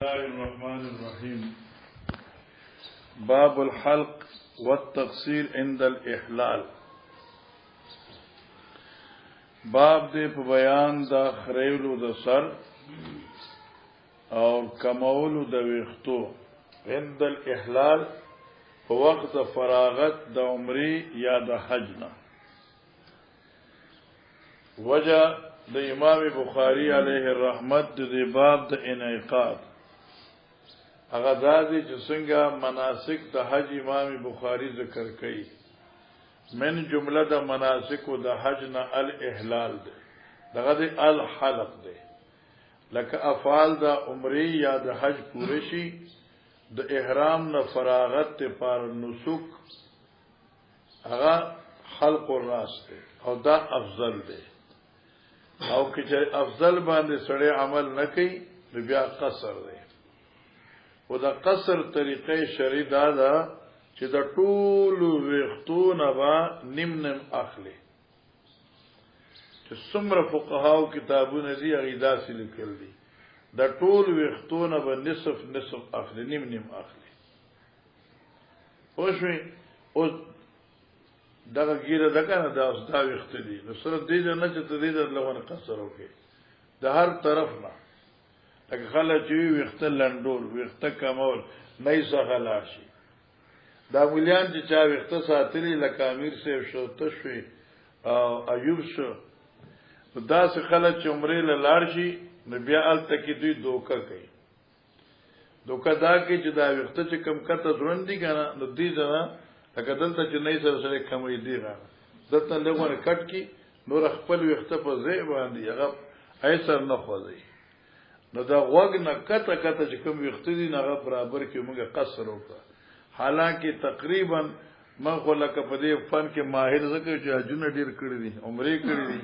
الله الرحمن الرحيم. باب الحلق والتقصير عند الإحلال. باب دې په بیان د خریلو د سر او کمولو د ویختو عند الإحلال په وخت فراغت د عمرې یا د حج نه. وجه د امام بخاری علیه الرحمت د باب د انعقاد هغه دادی چې څنګه مناسک د حج امام بخاری ذکر کړي. من جمله د مناسک د حج نه الاحلال ده، دغه د الحلق ده، لکه افعال د عمره یا د حج پوره شي د احرام نه فراغت ته پر نسک هغه حلق الراس ده او دا افضل ده. او که افضل باندې سړی عمل نه کوي نو بیا قصر ده. و دا قصر طریقې شرعي دا ده چې د ټول وختونه با نیم اخلي. چې څومره فقهاو کتابونه دي هغه داسې لیکل دي د ټول وختونه به نصف اخلي، نیم اخلي. اوښوي او دغه ګیره دغه نه دا وخت دي نو سره دې نه چې دې د لغونه قصر وکي د هر طرف نه. لکه خلک چې وخت لندول وخت کمول نه څه لاشي. دا مليان چې چا وخت ساتلي لکه امیر صاحب شو تشوي او ایوب شو دا څه خلک چې عمره لاړ شي نو بیا ال تکي دوی دوکه کوي. دوکه دا کې چې دا وخت چې کم کته ځوند دي کنه نو دې ځنه لکه دلته چې نه سره کمې دي غواړي دلته لګونه کټ کی نور خپل وخت په ځای باندې هغه ایسر نه خوځي. نو دا وګ نه کته چې کوم وخت دي نه برابر کې موږ قصر وکړه. حالانکه تقریبا ما خو لکه په دې فن کې ماهر زکه چې حجونه ډیر کړی دي عمره کړی دي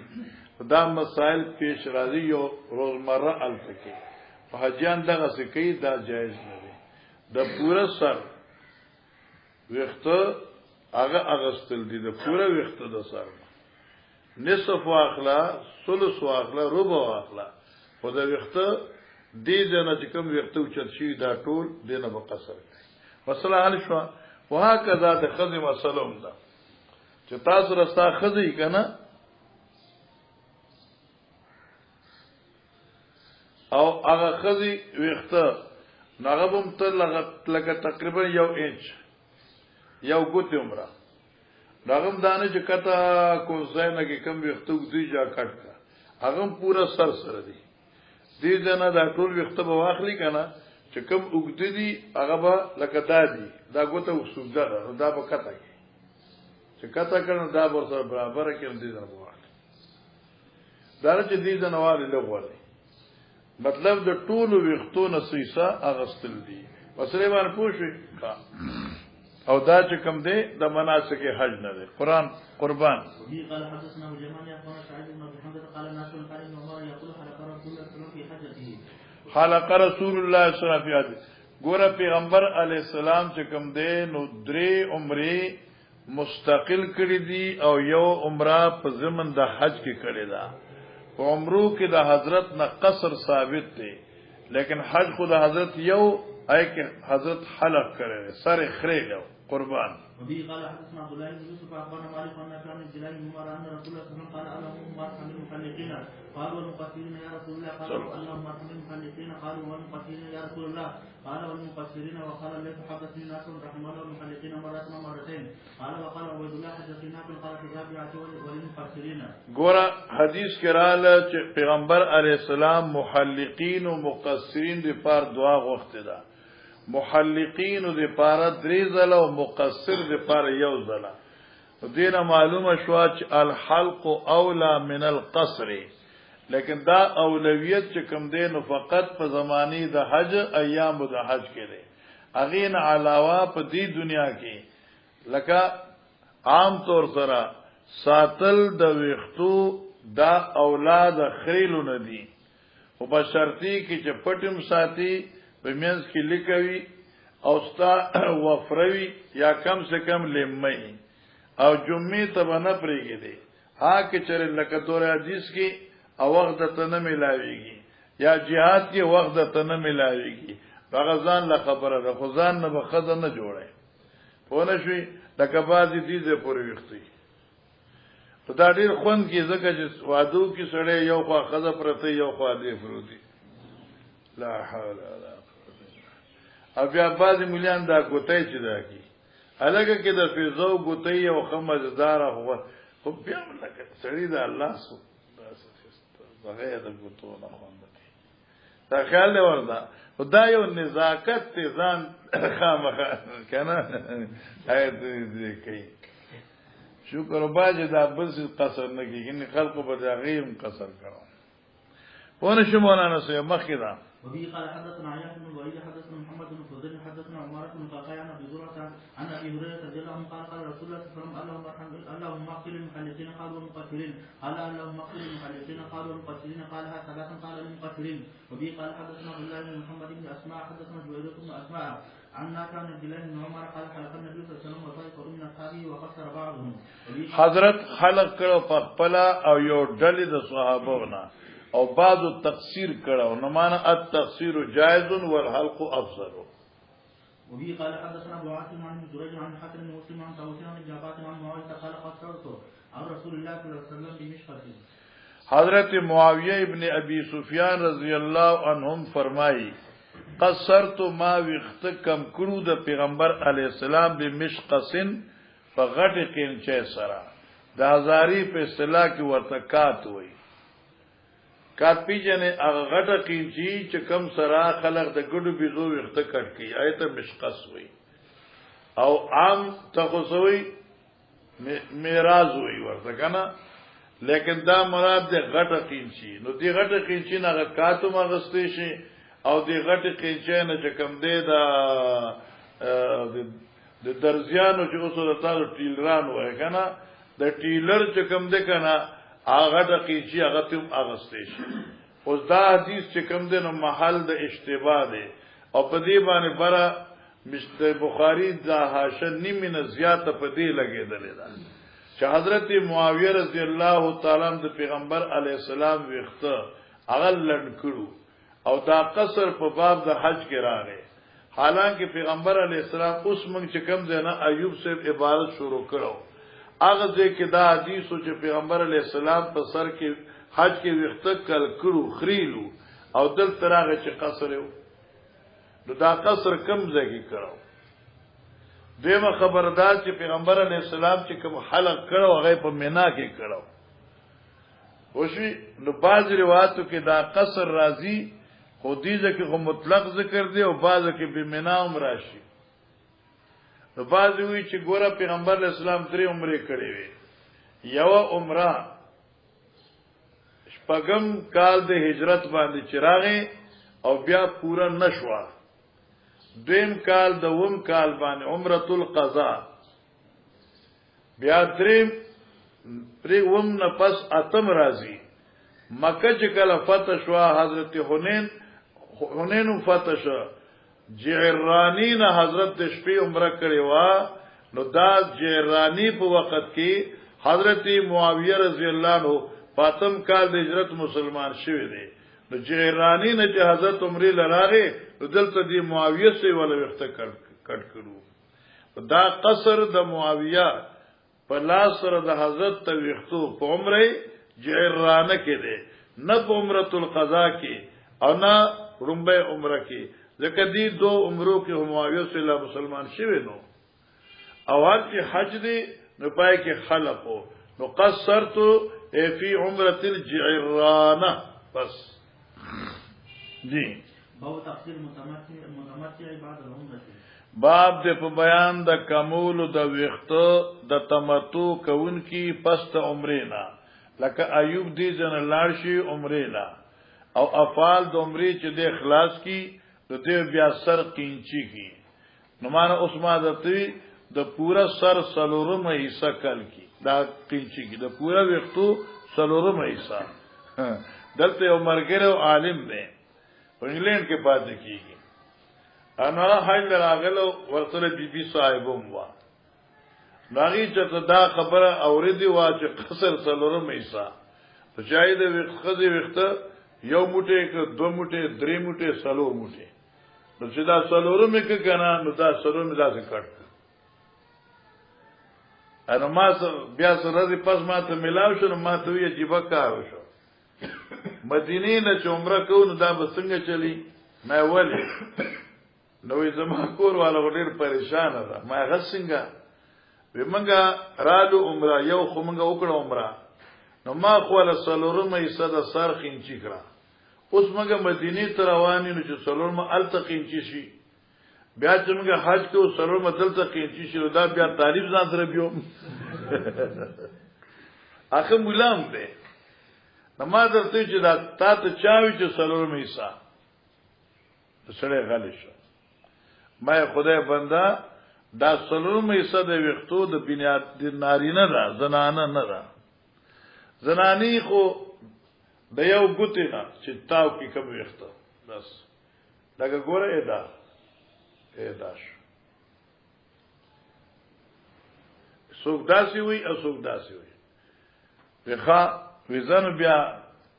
دا مسائل پیش راځي یو روزمره الفقه په حجان دغه څه کوي دا جایز نه دي. د پوره سر وخت هغه اغستل دي د پوره وخت د سر نصف واخلا ثلث واخلا ربع واخلا خو د وخت دې نه چې کوم وخت او چت شي دا ټول دینه په قصر کوي. مثلا حل شو وهكذا د خزي مسلم ده چې تاسو راستا خزي کنه او هغه خزي وخت نغبم ته لکه تقریبا 1 انچ یو ګوت عمره داغم دانه چې کته کو زینه کې کم وخت دوی جا کټ کا هغه پورا سر سره دي دې دنه دا ټول وخت به واخلي کنه چې کم وګد دي هغه به لکه دادي دا ګوته وسوده دا به کته کې چې کته کنه دا به سره برابر کې دې نه واخلي دا چې دې نه والی لغوالي مطلب د ټول وختونو سیسا اغستل دي وسره باندې پوښي او دا چې کوم دی د مناسک حج نه دی قران قربان. قال حدثنا جمال اخبار سعيد بن محمد قال الناس قال ان عمر يقول حلق رسول الله صلى الله عليه وسلم في حجته. حلق رسول الله صلى الله عليه وسلم ګوره پیغمبر علی السلام چې کوم دی نو درې عمره مستقل کړی دي او یو عمره په ضمن د حج کې کړی دا. په عمرو کې د حضرت نه قصر ثابت دی لیکن حج خو د حضرت یو اي کہ حضرت حلق کرے سر خریلو قربان. وبه قال حدثنا عبد الله بن يوسف اخبرنا مالك عن نافع عن عبد الله بن عمر ان رسول الله صلى الله عليه وسلم قال اللهم ارحم المحلقين قالوا والمقصرين يا رسول الله قال اللهم ارحم المحلقين قالوا والمقصرين يا رسول الله قال والمقصرين وقال ليس حدثني ناس رحم الله المحلقين مرتين قال وقال عبد الله حدثنا في القرات الرابعه والمقصرين. ګوره حدیث کراله چې پیغمبر علیه السلام محلقین او مقصرین د پار دعا غوښته ده. محلقین د پاره 3 ځله او مقصر د پاره 1 ځله. دینه معلومه شو چې الحلق اولا من القصر لیکن دا اولویت چې کوم دی نو فقط په زمانی د حج ایام د حج کې دی. اغین علاوه په دې دنیا کې لکه عام طور سره ساتل د وختو دا اولاد خریلو نه دي او په شرطي کې چې پټم ساتي په منځ کې لیکوي او ستا وفروي یا کم سے کم لمې او جمعې ته نه پرېږي دي ها کې چر لکه تور حدیث کې او وخت ته نه ملاويږي یا jihad کې وخت ته نه ملاويږي هغه ځان له خبره ده خو ځان نه بخزه نه جوړه په نشوي لکه بازي دي زه پورې وختي په دا ډیر خوند کې ځکه چې وادو کې سړی یو خوا خزه پرته یو خوا دی فروتي لا حول ولا قوه او بیا بازي مليان دا ګوتای چې دا کی الګه کې د فیضو ګوتای او خمزدار خو بیا لکه سړی دا الله سو بغیر د ګوتو نه خوند کوي دا خیال دی وردا خدا یو نزاکت ته ځان خامخا کنه اې دې کوي شکر باج دا بس قصر نه کیږي خلکو په دغیم قصر کړو ونه شو مولانا سه مخکې دا وبه قال حدثنا عياش بن الوليد حدثنا محمد بن فضيل حدثنا عمارة بن قعقاع عن ابي زرعة عن ابي هريرة رضي الله عنه قال قال رسول الله صلى الله عليه وسلم اللهم اغفر للمحلقين قالوا المقتلين قال اللهم اغفر للمحلقين قالوا المقتلين قالها ثلاثا قال للمقتلين وبه قال حدثنا عبد الله بن محمد بن اسماء حدثنا جويرة بن اسماء عن نافع عن عبد الله بن عمر قال حلق النبي صلى الله عليه وسلم وطائف من اصحابه وقصر بعضهم حضرت خلق کړو په خپل او یو ډلې د صحابهونو او بعضو تقصیر کړو نو معنا التقصیر جائز والحلق افضل وبه قال حدثنا ابو عاصم عن جريج عن حاتم بن مسلم عن طاووس عن جابر عن معاويه قال قصرت عن رسول الله صلى الله عليه وسلم بمشقته حضرت معاویہ ابن ابی سفیان رضی اللہ عنہم فرمائی قصرت ما وقت کم کړو د پیغمبر علی السلام بمشقسن فغټ کینچه سرا د هزاری په اصطلاح کې ورته کات وای کات پیجنې هغه غټه کینچی چې کم سرا خلق د ګډو بيزو وخت کټ کی آیت مشقس وای او عام تخصوی میراث وای ورته کنه لیکن دا مراد د غټه کینچی نو دی غټه کینچی نه کاتو مغستې شي او دی غټه کینچی نه چې کم دی دا د درزیانو چې اوسه د تاسو ټیلران وای کنه د ټیلر چې کم دی کنه هغه ټکی هغه تم اغستې شي اوس دا حدیث چې کم دی نو محل د اشتباه دی او په دې باندې برا مشته بخاری دا حاشن نیمه زیاته په دې لګیدلې ده چې حضرت معاویه رضی الله تعالی عنہ د پیغمبر علی السلام وخته هغه لړ کړو او دا قصر په باب د حج کې راغی حالانکه پیغمبر علی السلام اوس موږ چې کم دی نه ایوب صاحب عبادت شروع کړو هغه ځکه دا حدیث چې پیغمبر علی السلام په سر کې حج کې وخته کل کړو خریلو او دل ترغه چې قصر یو نو دا قصر کم ځای کړو دیمه خبردار چې پیغمبر علی السلام چې کوم حلق کړو هغه په مینا کې کړو وشي نو باز روایتو کې دا قصر راځي خو دې ځکه خو مطلق ذکر دی او باز کې به مینا هم راشي نو باز وی چې ګوره پیغمبر علی السلام 3 عمره کړې وي یو عمره شپږم کال د هجرت باندې چراغه او بیا پورا نشوا دویم کال د وم کال باندې عمره القضاء بیا دریم پری وم نه پس اتم راځي مکه چې کله فتح شو حضرت حنین فتح شو جعرانی نه حضرت د شپې عمره کړې وا نو دا جعرانی په وخت کې حضرت معاویه رضی الله عنه فاطم کال د هجرت مسلمان شوی دی نو جعرانی نه چې حضرت عمره لراغه دلته دی معاویه سي ولا وخت کټ کړو دا قصر د معاویه په لاس سره د حضرت ته وختو په عمره جعرانه کې دی نه په عمره القضاء کې او نه رومبه عمره کې ځکه دی دو عمرو کې معاویه سي له مسلمان شوی نو او چې حج دی نو پای کې خلقو نو قصرت فی عمره الجعرانه بس جی باب تفسیر متمتع بعد العمره باب د په بیان د کمول د وختو د تمتع کون کی پس ته عمره نه لکه ایوب دی جن لاړ شي عمره لا او افعال د عمره چې د اخلاص کی د دې بیا سر قینچی کی نو معنا اوس ما د پورا سر سلورم حصہ کل کی دا قینچی کی د پورا وختو سلورم حصہ دلته یو مرګره عالم دی انګلند کې پاتې کیږي انا حل راغلو ورته بي بي صاحبوم وا ناغي چې دا خبره اوریدي وا چې قصر سلورم ایسا په شاید وخت یو موټه ک دو موټه درې موټه سلور موټه نو چې دا څلورو مې کې کنه نو دا څلورو مې داسې کړ انو ما بیا سره دې پس ما ته ملاو شو نو ما ته یې جيبه کار وشو مدینه نه چې عمره کو نو دا به څنګه چلی ما ولې نو زما کور والا ډېر پریشان ده ما غسنګا ومنګه رالو عمره یو خو منګه وکړه عمره نو ما خو له څلورمه یې صد سر خینچی کړه اوس منګه مدینه ته روانې نو چې څلورمه التقینچی شي بیا چې موږ حج کوو څلورمه دلته خینچی شي دا بیا تعریف ځان سره بیو اخه مولام ده نماز درته چې دا تا ته چاوي چې څلورمه حصہ سره غلی شو ما خدای بندا دا څلورمه حصہ د وختو د بنیاد د نارینه ده زنانه نه ده زنانی خو د یو ګوتی نه چې تاو کې کوم وخته بس دا ګوره اداش سوک داسی وی او سوک داسی وی ویخوا ویزانو بیا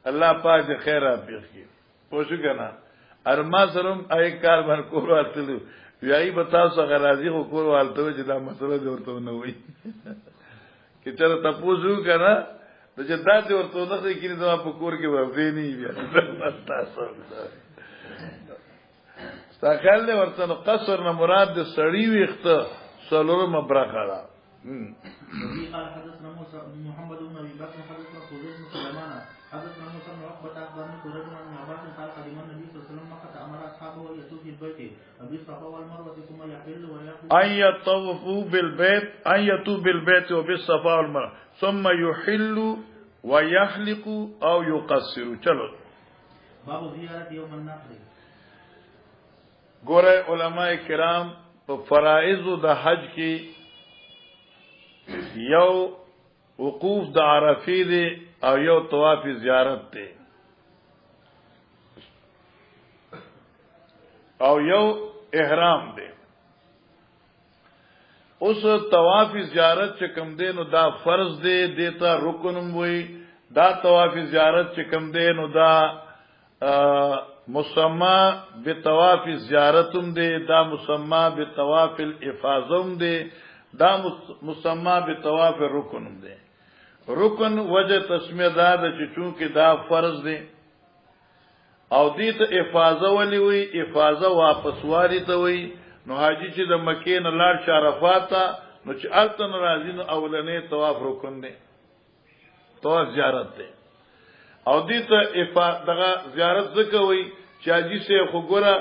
اللہ پاک دے خیرہ پیخ کی پوشو کنا ارما سرم آئی کار بان کورو آلتلو ویائی بتاو سا غرازی خو کورو آلتو جدا مسئلہ دے ورطو نوی کہ چرا تپوسو کنا تو جدا دے ورطو نخصی کنی تو آپ کور کے وفدے نہیں بیا تاسو ستا خیال دے ورطو قصر نا مراد دے سڑی ویخت سلور مبرقا قال حدثنا موسى محمد بن ابي بكر حدثنا خزيز بن سليمان حدثنا موسى بن عقبة اخبرني قريب عن عباس قال قدم النبي صلى الله عليه وسلم مكة امر اصحابه ان يطوفوا بالبيت بالصفا والمروة ثم يحل ويحل ان يطوفوا بالبيت ان يطوفوا بالبيت وبالصفا والمروة ثم يحل ويحلق او يقصر. چلو باب زیارت یوم النحر. ګوره علماء کرام په فرائض د حج کې یو وقوف د عرفی دی او یو طواف زیارت دی او یو احرام دی. اوس طواف زیارت چې کوم دی نو دا فرض دی دیتا رکنم وی دا طواف زیارت چې کوم دی نو دا مسمى بطواف زیارتم دی دا مسمى بطواف الافاظم دی دا مسمى بطواف رکن دی. رکن وجه تسمیه دا د چې چونکه دا فرض دی او دې ته افاظه ولي وي افاظه واپس واري ته وي نو حاجی چې د مکې نه لاړ شرفات نو چې التن راځي نو اولنې طواف رکن دی طواف زیارت دی او دې ته دغه زیارت ځکه وي چې حاجی سه خو ګوره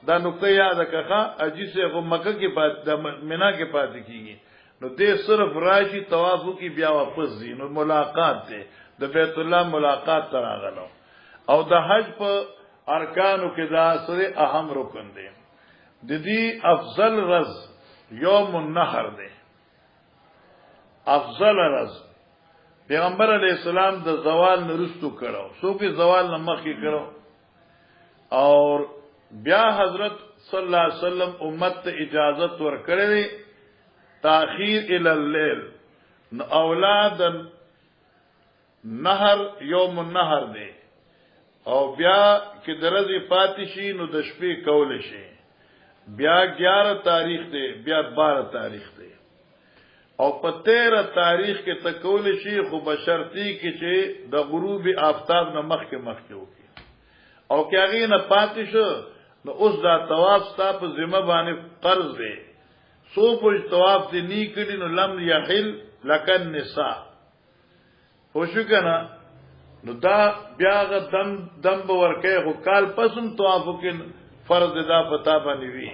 دا نقطه یاد کړه حاجی سه خو مکه کې پات د مینا کې پات کیږي نو دې صرف راشي طواف کی بیا واپس دي نو ملاقات دی د بیت الله ملاقات تراغلو او د حج په ارکانو کې دا سره اهم رکن دی. د دې افضل رز یوم النحر دی. افضل رز پیغمبر علیہ السلام د زوال نرستو کړو سو په زوال نه مخکې کړو اور بیا حضرت صلی الله علیه وسلم امت ته اجازت ورکړې تاخیر ال الليل نو اولاد نهر یوم النهر دی او بیا کې درځي پاتشي نو د شپې کول شي بیا 11 تاریخ دی بیا 12 تاریخ دی او په 13 تاریخ کې تکول شي خو بشرطي کې چې د غروب آفتاب نه مخکې وکړي او کې هغه نه پاتې شو نو اوس دا طواف ستا په ذمہ باندې قرض دی سو په طواف دې نی کړي نو لم یحل لکن نساء خوشو کنه نو دا بیا غ دم ورکه خو کال پسم طواف کې فرض دا پتا باندې وی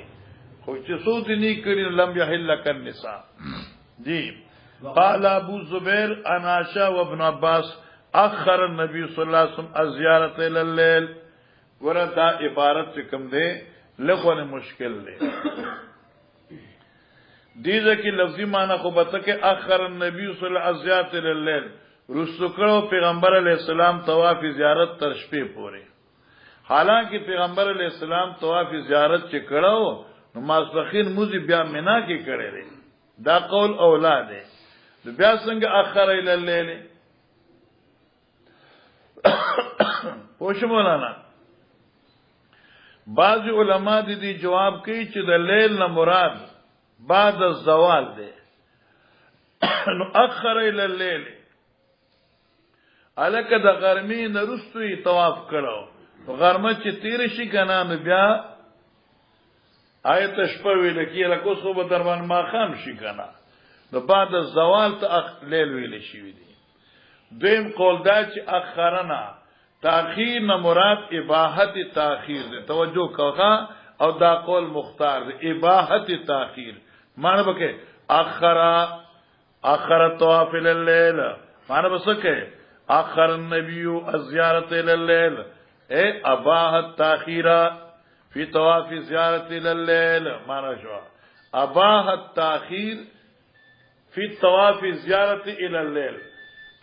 خو چې سو دې نی کړي نو لم یحل لکن نساء. جی قال ابو زبیر عن عائشہ وابن عباس اخر النبي صلی الله علیه وسلم الزیارت الى الليل. وردا عبارت کوم دی لغونه مشکل دی دیزه کی لفظی معنی خو بته کې اخر النبي صلی الله علیه وسلم الزیارت الى الليل رسو کړو پیغمبر علیہ السلام طواف زیارت تر شپې پورې حالانکه پیغمبر علیہ السلام طواف زیارت چې کړو نو ماسپخین موزي بیا مینا کې کړي دي دا قول اولاد دی بیا څنګه اخر الى الليل پوښ مولانا بعض علما دي جواب کوي چې د لیل نه مراد بعد الزوال دی نو اخر الى الليل الکه د غرمې نه رستوي طواف کړو غرمه چې تیر شي کنه نو بیا آیت شپه ویل کیږي لکه اوس په دربان ما خام شي کنه نو بعد الزوال ته لیل ویل شي دی دویم قول دا چې اخرنا تاخیر نه مراد اباحت تاخیر دی توجه کوه او دا قول مختار دی اباحت تاخیر معنی بکه اخر طواف الليل معنی بسکه اخر النبي الزيارة الى الليل اے اباحت تاخیر فی طواف زیارت الى الليل معنی شو اباحت تاخیر فی طواف زیارت الى الليل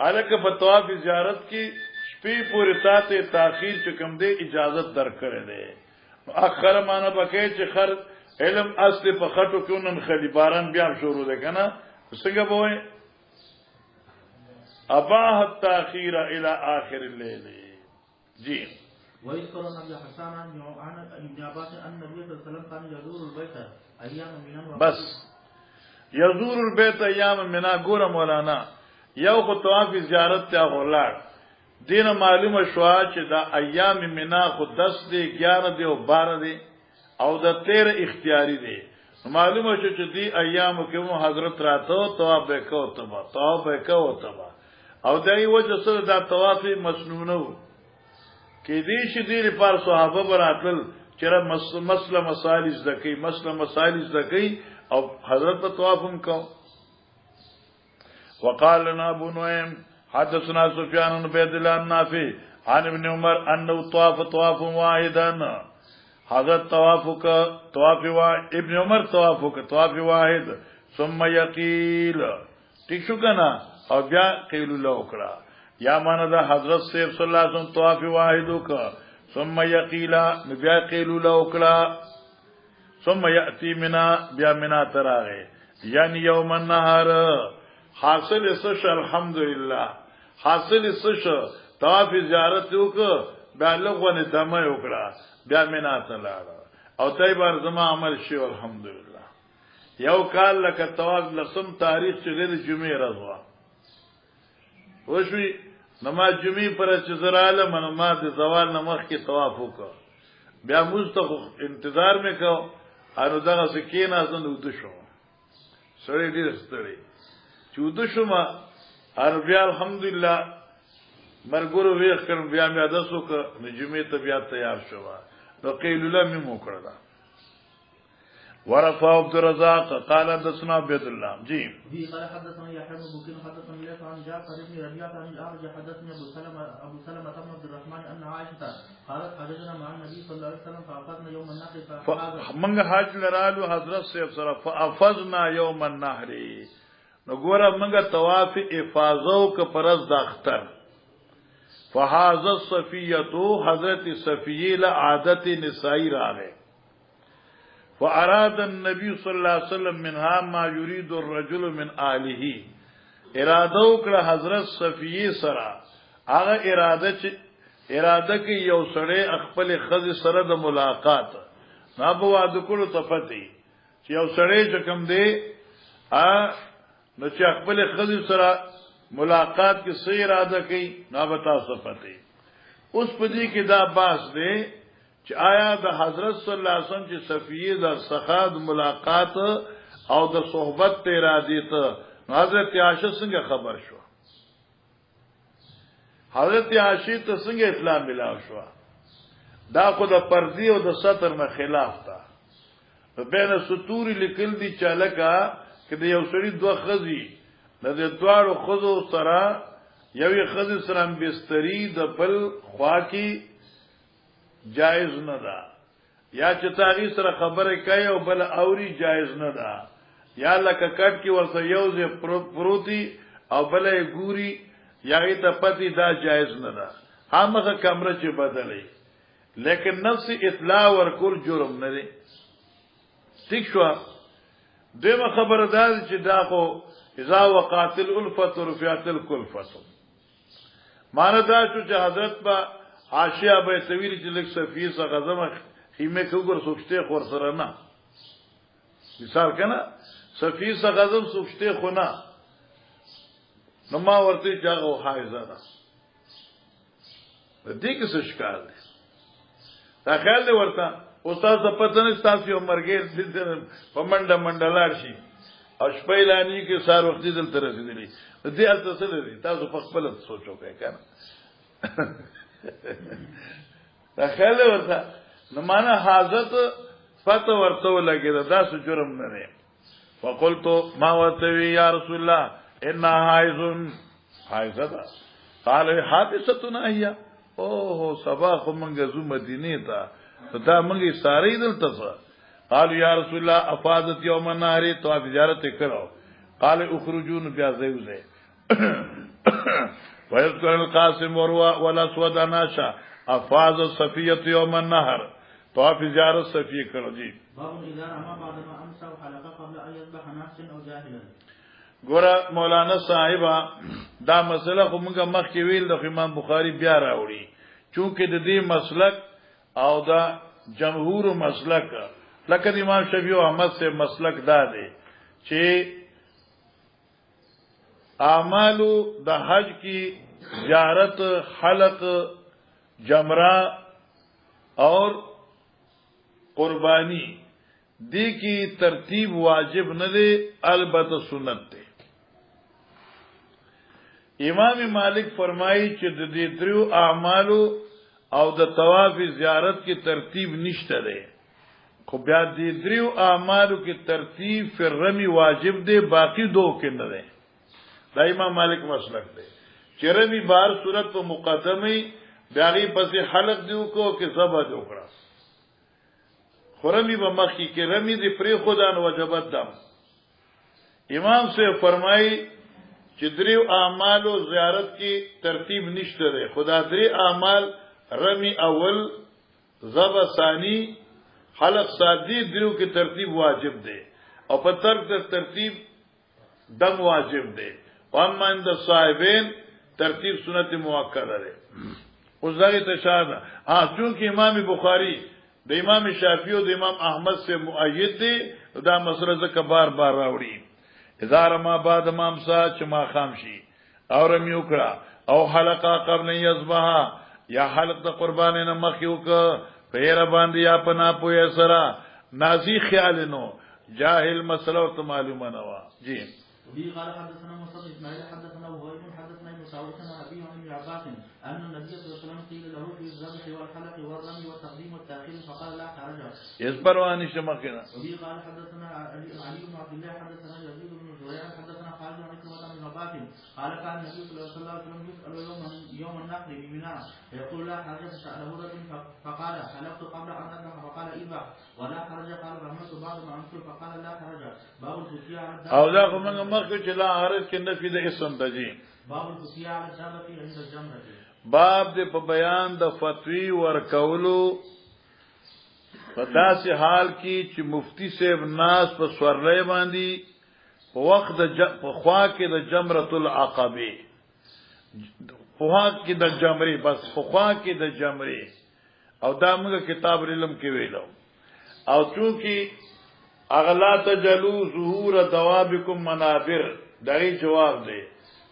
الکه په طواف زیارت کې شپې پورې ساته تاخیر چکم دی اجازت درکړه دی اخر معنی بکې چې خر علم اصل په خټو کې نن خلیباران بیا شروع ده کنه څنګه بوي اباح التاخير الى اخر الليل جی ويذكر ابن حسان عن ابن عباس ان النبي صلى الله عليه وسلم كان يزور البيت ايام من بس يزور البيت ايام من ګور مولانا یو خو طواف زیارت ته غوړل دین معلومه شو چې دا ایام منا خو 10 دی 11 دی او 12 دی او د 13 اختیاری دی معلومه شو چې دی ایام کې مو حضرت راته طواف وکاو تبا او دای وجه سره دا طواف مسنونه کې دې چې دې لپاره صحابه براتل چې مسله مسائل زکی او حضرت په طواف هم کو وقال لنا ابو نعيم حدثنا سفيان بن عبد الله النافع عن ابن عمر انه طواف واحدا حضرت ابن عمر طواف واحد ثم يقيل ٹھیک شو کنا او بیا قیل الله وکړه یا معنا دا حضرت صلی الله علیه وسلم طواف واحد وکړه ثم يقيل بیا قیل الله وکړه ثم ياتي منا بیا منا تراغه یعنی یوم النهار حاصل اسش الحمدلله حاصل اسش طواف زیارت وکړه بیا لغونه دمه وکړه بیا منا تلاړه او دای بار زما عمل شي الحمدلله یو کال لکه طواف لسم تاریخ چې د جمعې راځه وشوي نماز جمعې پر چې زراله منما د زوال نمخ کې طواف وکړه بیا مستخ انتظار وکاو انو دغه سکینه زند ود شو سړی ډیر ستړي چود شو ما ار بیا الحمدلله مرګورو ویخ کړم بیا مې اداسو ک نجمه ته بیا تیار شو نو قیل الله مې مو کړل ورفع عبد الرزاق قال حدثنا عبد الله جی وی قال حدثنا يحيى بن بكير حدثنا ليث عن جعفر بن ربيعه عن الاعرج حدثني ابو سلمة بن عبد الرحمن ان عائشه قالت حدثنا مع النبي صلى الله عليه وسلم فافضنا يوم النحر منګه حج لرالو حضرت صاحب سره فافضنا يوم النحر نو ګوره منګه طواف افاضو ک پرز د اختر فهذا الصفيه حضرت صفیه له عادت نسائی راغه فاراد النبي صلى الله عليه وسلم منها ما يريد الرجل من اهله اراده وکړه حضرت صفیه سره هغه اراده کې یو سړی خپل خزي سره د ملاقات نه بوا د کولو تفتی چې یو سړی چې کوم دی نو چې خپل خزي سره ملاقات کې صحیح اراده کوي نه بتا صفتی اوس په دې کې دا باس دی چې آیا د حضرت صلی الله علیه وسلم چې صفیه د سخاد ملاقات او د صحبت ته ارادي ته حضرت عائشہ څنګه خبر شو حضرت عائشہ ته څنګه اطلاع ملاو شو دا خو د پردی او د سطر نه خلاف تا بین سطور لیکل دي چې لکه کله یو سړي دوه خزي د دوارو خزو سره یوې خزي سره بستری د بل خوا کې جائز نه ده یا چې تاغي سره خبره کوي او بل اوري جائز نه ده یا لکه کټ کې ورته یوځه پروتي او بلې ګوري یاغي ته پتی دا جائز نه ده هغه کمره چې بدلې لیکن نفس اطلاع ورکول جرم نه دی ٹھیک شو دغه خبردار چې دا خو اذا وقات الالفه رفعت الكلفه معنی دا چې حضرت با حاشیه به تویل چې لک صفیه څخه غزم خیمه که وګور سوچته خور سره نه مثال کنه صفی څخه سوچته خو نه نو ما ورته جاغو حایزه ده دې کې څه ښکار دی دا خیال دی ورته استاد څه پته نه تاسو یو مرګ دې په منډه لاړ شي او شپې لانی کې سار وخت دې تل رسیدلی دې الته څه دی تاسو په خپل سوچو کوي کنه دا خیال دی ورته نو معنا حاجت پته ورته ولګي دا څه جرم نه دی فقلت ما وتوي یا رسول الله ان حائزه قال حادثتنا هي اوه صباح منګه زو مدینه ته دا منګه ساری دلته څه قال یا رسول الله افاضت یوم النهر تو تجارت کړو قال اخرجون بیازیوزه ويذكر القاسم والاسود ناشا افاض صفيه يوم النهر تو تجارت صفيه کړو جی باب اذا ما بعد ما امسى وحلق قبل ان يذبح ناس او جاهلا ګور مولانا صاحبہ دا مسله خو موږ مخکې ویل د امام بخاری بیا راوړي چونکه د دې مسلک او دا جمهور مسلک لکه امام شافعی او احمد سے مسلک دا دی چې اعمالو د حج کی زیارت حلق جمرہ اور قربانی دی کی ترتیب واجب نه دی البته سنت دی امام مالک فرمایي چې د دې درو اعمالو او د طواف زیارت کی ترتیب نشته دی خو بیا دې درو اعمالو کی ترتیب فر رمی واجب دی باقی دو کې نه دی دا امام مالک مسلک دی چې رمی بار صورت په مقدمه بیاغي پسې حلق دیو کو کې ذبح دی وکړه خرمی به مخی کې رمی دی پری خدان وجبت دم امام سے فرمائی چې دریو اعمالو زیارت کی ترتیب نشته ده خدا درې اعمال رمی اول ذبح ثانی حلق سادی دریو کی ترتیب واجب ده او په ترتیب دم واجب ده واما عند صاحبین ترتیب سنت مؤکده ده اوس دغه تشاده چونکه امام بخاری د امام شافعی او د امام احمد سے مؤید دی دا مسله زکه بار راوړي اذا ما بعد ما امسا چې ما خامشي او رمی وکړه او حلقه قبل یذبح یا حلق د قربان نه مخ یو ک پیر باندې یا پنا پوی سره نازی خیال نو جاهل مسله او معلومه نه وا جی وبه قال حدثنا مصطفى اسماعيل حدثنا وهيب حدثنا ابن سعود عن ابي عن عباس ان النبي صلى الله عليه وسلم قيل له في الذبح والحلق والرمي والتقديم والتاخير فقال لا حرج يسبرواني شمكنا وبه قال حدثنا علي بن عبد الله حدثنا يزيد بن زريع حدثنا خالد بن عكرمة بن عباس قال كان النبي صلى الله عليه وسلم يسأل يوم النحر بمنى يقول لا حرج سأله رجل فقال حلقت قبل ان اذبح فقال اذبح ولا حرج قال رميت بعد ما امسك فقال لا حرج باب الفتيا او دا کومه مخکې چې لا حرج کې نفي د اسم دجی باب الفتيا على الجامعه عند الجمره باب د په بیان د فتوی ورکولو په داسې حال کې چې مفتی صاحب ناس په سورلې باندې په وخت د په خوا کې د جمرۃ العقبه په خوا کې د جمرې بس په خوا کې د جمرې او دا موږ کتاب علم کې ویلو او چونکی اغلا تجلو ظهور دوابکم منابر دغه جواب دی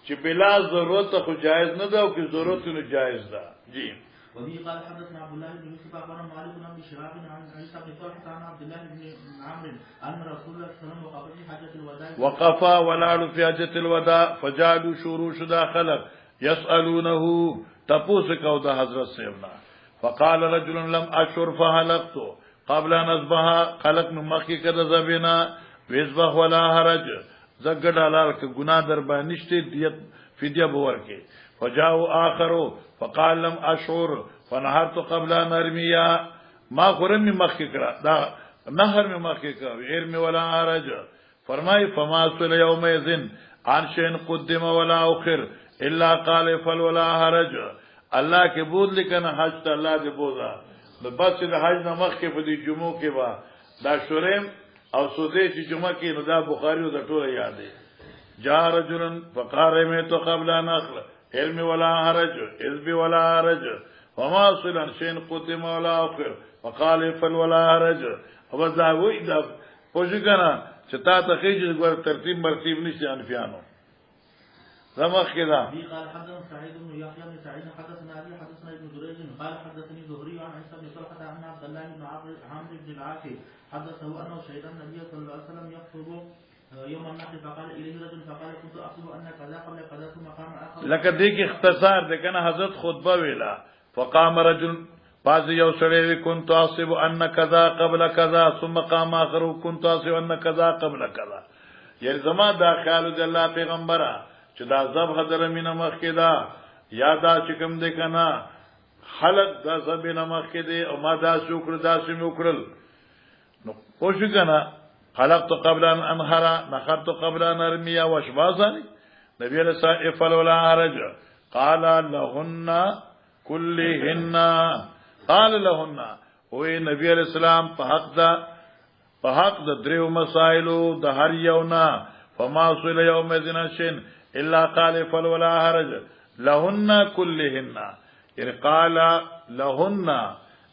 چې بلا ضرورت خو جایز نه ده او که ضرورت نه جایز ده جی وبه قال حدثنا عبد الله بن يوسف اخبرنا مالك بن شهاب عن عيسى بن طلحه عن عبد الله بن عمرو ان رسول الله صلى الله عليه وسلم وقف في حجه الوداع وقفا ولعل في حجه الوداع فجعلوا شروش داخل يسالونه تپوس کو د حضرت سیدنا فقال رجل لم اشعر فحلقت قبل ان اذبح خلق مخکی کده زبینا وذبح ولا حرج زګډ حلال ک ګناه در باندې نشته دیت فدیه باور کې فجاءوا اخر فقال لم اشعر فنهرت قبل ان ارميا ما قرم مخکی کړه دا نهر می مخکی کړه علم ولا حرج فرمای فما صل يوم اذن عن شيء قدم ولا اخر الا قال فل ولا حرج الله کې بود لیکنه حج ته الله دې بوزا د بس د حج نه مخ کې په دې جمعو کې با دا شورم او سودې چې جمعه کې نو دا بخاری او د ټوله یادې جاء رجل فقال ميت قبل ان اخر علم ولا حرج حزب ولا حرج وما صل شيء قدم ولا اخر وقال فل ولا حرج او دا وې دا پوجي کنه چې تا ته خېج ګور ترتیب مرتیب نشي انفیانو زمخ كذا. قال حدثنا سعيد بن يحيى بن سعيد حدثنا ابي حدثنا ابن جريج قال حدثني زهري عن عيسى بن طلحه عن عبد الله بن عمرو بن العاص حدثه انه شهد النبي صلى الله عليه وسلم يخطب يوم النحر فقال اليه رجل فقال كنت احسب ان كذا قبل كذا ثم قام اخر. لکه دې کې اختصار ده کنه حضرت خطبه ویلا فقام رجل بعض یو سړی كنت احسب ان كذا قبل كذا ثم قام اخر كنت احسب ان كذا قبل كذا. یعنی زما دا خیال د الله پیغمبره چې دا ذبح درمینه مخ کې دا یادا چې کوم دې کنه خلق دا ذبح مخ کې دې او ما دا شکر دا سم وکړل نو پوښ کنه خلقت قبل ان انهر نخرت قبل ان ارمي واشبازني نبي علیہ الصلوۃ افعل ولا حرج قال لهن كلهن قال لهن او نبی علیہ السلام په حق د دریو مسائلو د هر یونا فما صل يوم ذنشن الا قال فل ولا حرج لهن كلهن يعني قال لهن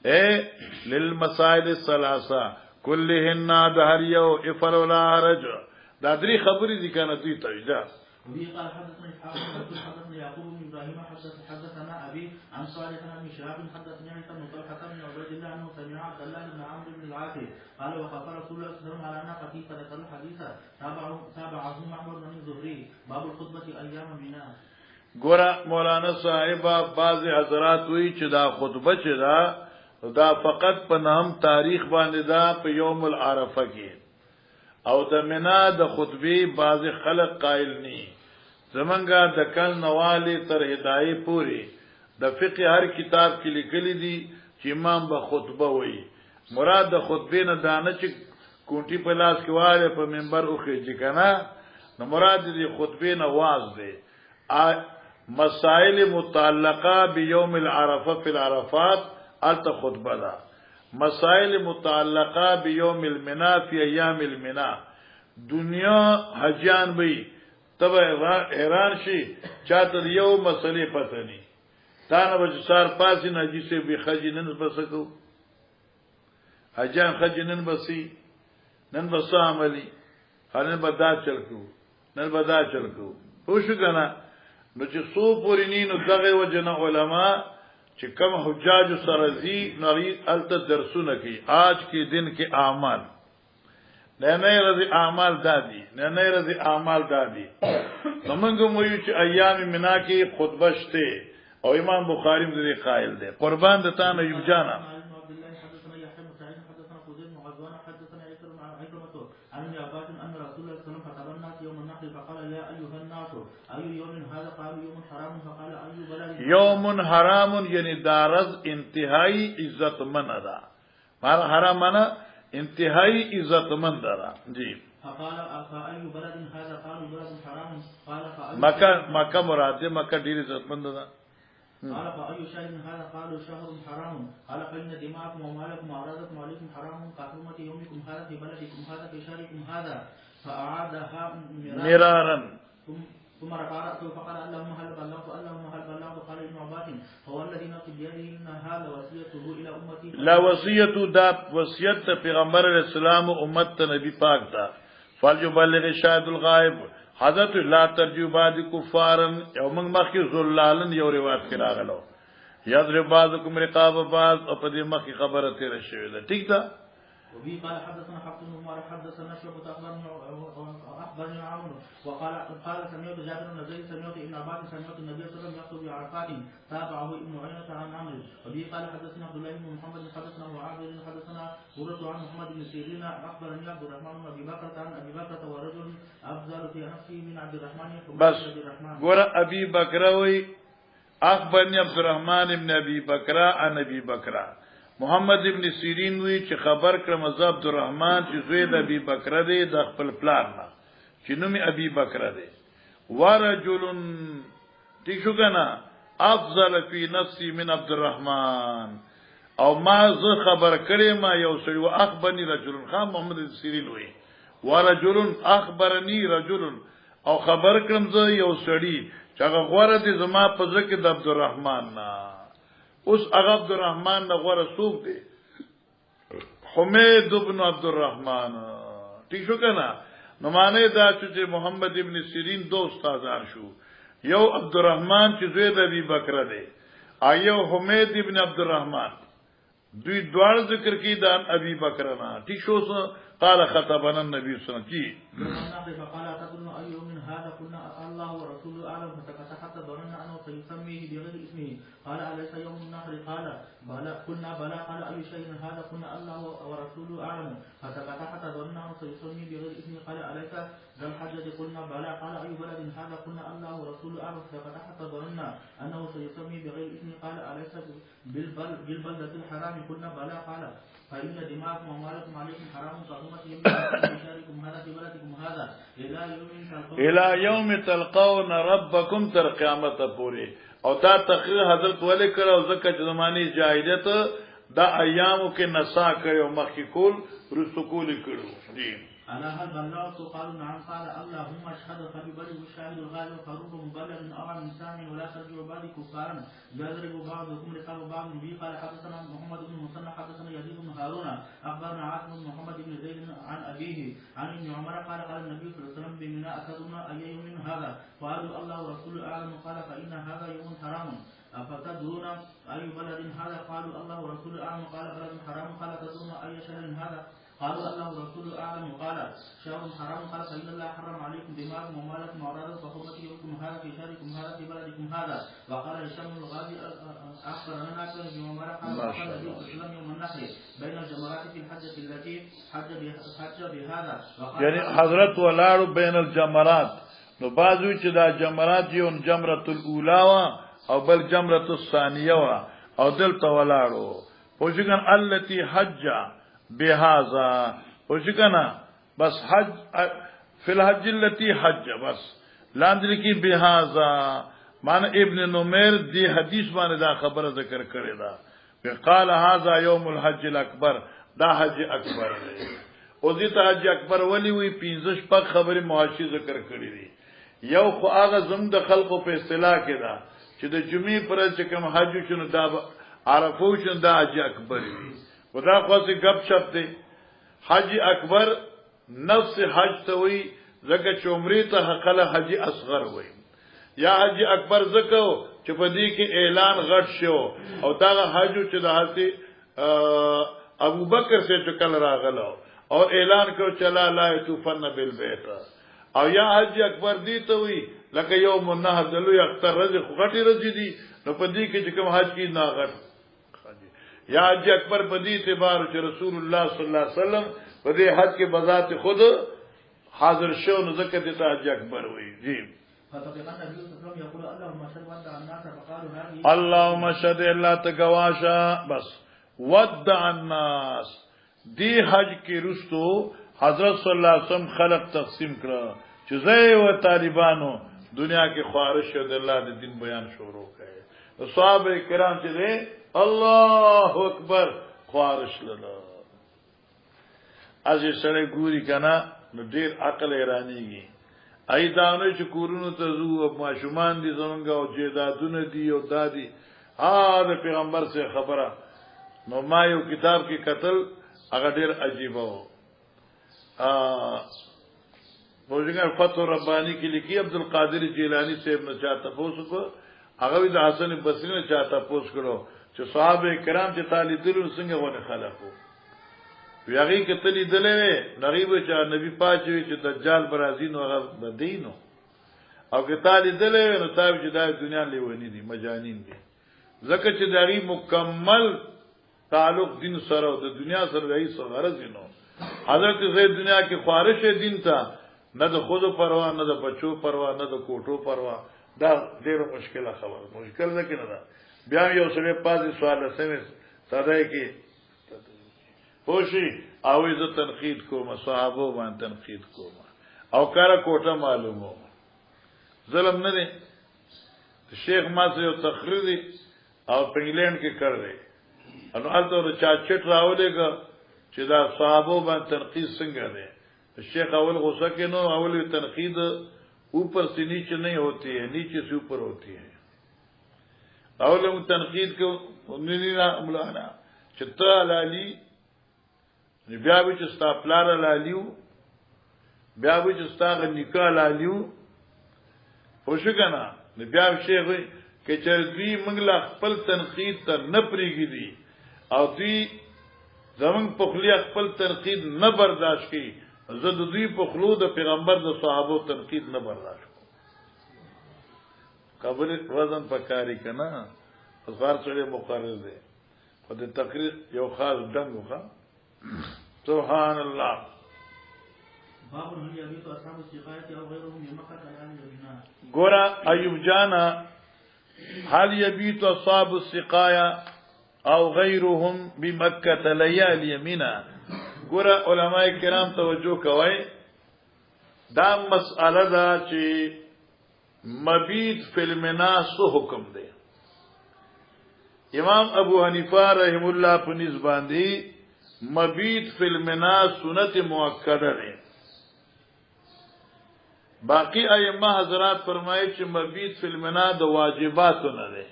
اي للمسائل الثلاثه كلهن دهر يو افل ولا حرج دا دري خبري دي كانت دي تجدا. وبه قال حدثنا اسحاق بن حدثنا يعقوب بن ابراهيم حدثنا ابي عن صالح بن شهاب حدثني عن طلحه بن عبيد الله انه سمع عبد الله بن عمرو بن العاص قال وقف رسول الله صلى الله عليه وسلم على ناقته فذكر الحديث تابعه محمد بن الزهري باب الخطبه ايام منى. ګور مولانا صاحب بعض حضرات وی چې دا خطبه چې دا فقط په نام تاریخ باندې دا په یوم العرفه کې او د منا د خطبه بعض خلق قائل ني زمونږه د کل نوالی تر هدايه پوری د فقه هر کتاب کې لیکلي دي چې امام به خطبه وایي مراد د خطبه نه دانه چې کونټي په لاس کې واره په منبر اوخه چې کنه نو مراد دې خطبه نه واز دی مسائل متعلقه بيوم العرفه في العرفات الت خطبه ده مسائل متعلقه بيوم المنا في ايام المنا دنیا حجان به تبع حیران شي چاته یو مسلې پته ني تا نه به سار پاسې نه جي سي به خجنن بسکو حجان خجنن بسي نن بس عملي هرن بدا چلکو نن بدا چلکو خوش کنه نو چې سو پورینی نو دغه وجنه علما چې کم حجاج سرزی نری الت درسونه کی آج کے دن کے اعمال نه رضی اعمال دادی نه رضی اعمال دادی نمنګ مو یو چې ایام منا کې خطبه شته او امام بخاری دې قائل دی قربان د تانه یو جانا یوم حرام یعنی دارز انتہائی عزت مند دا مار حرامنا انتہائی عزت مند دا جی مکہ مراد ہے مکہ ډیر عزت مند دا قال فأي شهر هذا قالوا شهر حرام قال فإن دماءكم وأموالكم وأعراضكم عليكم حرام كحرمة يومكم هذا في بلدكم هذا في شهركم هذا فأعادها مرارا ثم رفع رأسه فقال اللهم هل بلغت قال ابن عباس هو الذي نفس بيده إنها لوصيته إلى أمتي لا وصيته دا وصیت پیغمبر علیہ السلام امت نبی پاک دا فليبلغ شاهد الغائب حضرت لا ترجو بعد کفارن او موږ مخکې زلالن یو روایت کې راغلو یضرب بعضکم رقاب بعض او په دې مخکې خبره تیر شوې ده ٹھیک ده. وبه قال حدثنا حفص بن عمر حدثنا شعبة أخبرني عمرو وقال سمعت جابر بن زيد سمعت ابن عباس سمعت النبي صلى الله عليه وسلم يخطب بعرفات تابعه ابن عيينة عن عمرو. وبه قال حدثنا عبد الله بن محمد حدثنا معاذ حدثنا قرة عن محمد بن سيرين أخبرني عبد الرحمن بن أبي بكر عن أبي بكر ورجل أفضل في نفسه من عبد الرحمن بس قرة أبي بكر أخبرني عبد الرحمن بن أبي بكر عن أبي بكر محمد ابن سیرین وی چې خبر کړم عبد الرحمن چې زوی د ابي بکر دی د خپل پلان نه چې نوم ابي بکر دی ورجل تیشو کنه افضل فی نفسی من عبد الرحمن او ما زه خبر کړم ما یو سړی او اخبرني رجل خام محمد ابن سیرین وی ورجل اخبرني رجل او خبر کړم زه یو سړی چې هغه غوړه دي زما په ځکه د عبد الرحمن نه اوس عبد الرحمن نغور سوق دی حمید ابن عبد الرحمن ٹھیک شو کنه نو معنی دا چې محمد ابن سیرین دو استادان شو یو عبد الرحمن چې زوی د ابي بکر دی ایو حمید ابن عبد الرحمن دوی دوار ذکر کی دان ابي بکر نه ٹھیک شو قال خطبنا النبي صلى الله عليه وسلم فقال أتدرون أي يوم هذا قلنا الله ورسوله أعلم فسكت حتى ظننا أنه سيسميه بغير اسمه قال أليس يوم النحر قال بلى قلنا بلى قال أي شيء هذا قلنا الله ورسوله أعلم فسكت حتى ظننا أنه سيسميه بغير اسمه قال أليس ذا الحجة قلنا بلى قال أي بلد هذا قلنا الله ورسوله أعلم فسكت حتى ظننا أنه سيسميه بغير اسمه قال أليس بالبلدة الحرام قلنا بلى قال فإن دماءكم وأموالكم عليكم حرام كحرمة يوم شاركم هذا في بلدكم هذا إلى يوم تلقون ربكم تر قیامت پوری او دا تقریر حضرت ولی کرو زکه چې زمانی جاهلیت دا ایامو کې نسا کړو مخکې کول رسو کول کړو دي ألا هل بلغت قالوا نعم قال اللهم اشهد فببلغ الشاهد الغالب فرب مبلغ أو من سامع ولا ترجع بعد كفارا يضرب بعضكم رقاب بعض به قال حدثنا محمد بن مسنى حدثنا يزيد بن هارون أخبرنا عاصم بن محمد بن زيد عن أبيه عن ابن عمر قال قال النبي صلى الله عليه وسلم بمنى أتدرون أي يوم هذا قالوا الله ورسوله أعلم قال فإن هذا يوم حرام أفتدرون أي بلد هذا قالوا الله ورسوله أعلم قال بلد حرام قال تدرون أي شهر هذا قالوا الله ورسوله أعلم قال شهر حرام قال فإن الله حرم عليكم دماءكم وأموالكم وأعراضكم وحرمة يومكم هذا في شهركم هذا في بلدكم هذا وقال هشام الغازي أخبرنا نافع بن عمر قال قال النبي صلى الله عليه وسلم يوم النحر بين الجمرات في الحجة التي حج بهذا يعني حضرت ولاړو بين الجمرات نو بعضو چې دا جمرات یو جمرة الأولى او بل جمرة الثانية او دلته ولاړو پوښګن التي حج بهذا وشکنا بس حج فی الحج التي حج بس لاندې کی بهذا مان ابن نمیر دی حدیث باندې دا خبره ذکر کړی دا قال هذا يوم الحج الاكبر دا حج اکبر دی او دې ته حج اکبر ولی وی 15 پک خبره معاشي ذکر کړی دی یو خو هغه زم د خلقو په اصطلاح کې دا چې د جمعې پر چې کوم حج شنو دا عرفو شنو دا حج اکبر وی خدا خاصی گپ شپ دی حج اکبر نفس حج ته وی زکه چې عمره ته حقله حج اصغر وی یا حج اکبر زکه چې په دې کې اعلان غټ شو او دا حج چې د حضرت ابو بکر سے چکل راغلو او اعلان کړ چلا لا توفن بالبيت او یا حج اکبر دی ته وی لکه یوم النحر دلو اختر رزق غټي رزق دي نو په دې کې چې کوم حج کې نه غټ یا حج اکبر په دې اعتبار چې رسول الله صلی الله علیه وسلم په دې حج کې بذات خود حاضر شو نو ذکر دې ته حج اکبر وایي جی اللهم شهد الله تگواشا بس ودع الناس دی حج کې رستو حضرت صلی الله علیه وسلم خلق تقسیم کړه چې زې او طالبانو دنیا کې خواهش د الله د دین بیان شروع کړي صحابه کرام چې الله اکبر خواهش لله از سره ګوري کنه نو ډیر عقل ایرانیږي ای دانو چې کورونو ته زو او ماشومان دي زمونږ او جیدادونه دي او دادي د پیغمبر سے خبره نو ما یو کتاب کې قتل هغه ډیر عجیب وو موجودګر فتح ربانی کې لیکي عبد القادر جیلانی صاحب نه چاته پوسو هغه د حسن بصری نه چاته پوس کړو چې صحابه کرام چې تعالی دلو څنګه ونه خلقو ویاغي کتلی دلې نغیب چې نبی پاچوي چې دجال برازین او هغه بدینو او کتلی دلې نو صاحب چې د دنیا لیونی دي مجانین دي ځکه چې دغه مکمل تعلق دین سره او د دنیا سره رہی سره غرض نو حضرت زید دنیا کې خواهش دین ته نه د خود پروا نه د بچو پروا نه د کوټو پروا دا ډیره مشکله خبره مشکل ده کنه دا بیا یو سره پاتې سوال سمې ساده کې پوشي او عزت تنقید کوم صحابه باندې تنقید کوم او کار کوټه معلومه ظلم نه دي شیخ ما سره یو تقریر او په انګلند کې کړ دی انو الته چا چټ راولېګا چې دا صحابه باندې تنقید څنګه دی شیخ اول غصہ کے نو اول تنقید اوپر سے نیچے نہیں ہوتی ہے نیچے سے اوپر ہوتی ہے اول تنقید کو مولانا چتا علی بیا به چې ستا پلار لالیو بیا به چې ستا نکاح لالیو خوشو کنه بیا شي وي کې چې دوی موږ لا خپل تنقید ته نه پریږي دي او دوی زمون په خلی خپل تنقید نه برداشت کوي زه د دوی په خلو د پیغمبر د صحابه تنقید نه برداشت کوم قبل وزن پکاري کنه غار سره مقرر دي په دې تقریر یو خاص ډنګ وکړه سبحان الله ګورا ایوب جانا هل يبيت اصحاب السقايا او غيرهم بمكه ليالي يمنا ګورا علماء کرام توجه کوي دا مسأله دا چې مبیت فی المنا سو حکم دی امام ابو حنیفه رحم الله په نسبت دی مبیت فی المنا سنت مؤکده ده باقی ائمه حضرات فرمایي چې مبیت فی المنا د واجباتو نه ده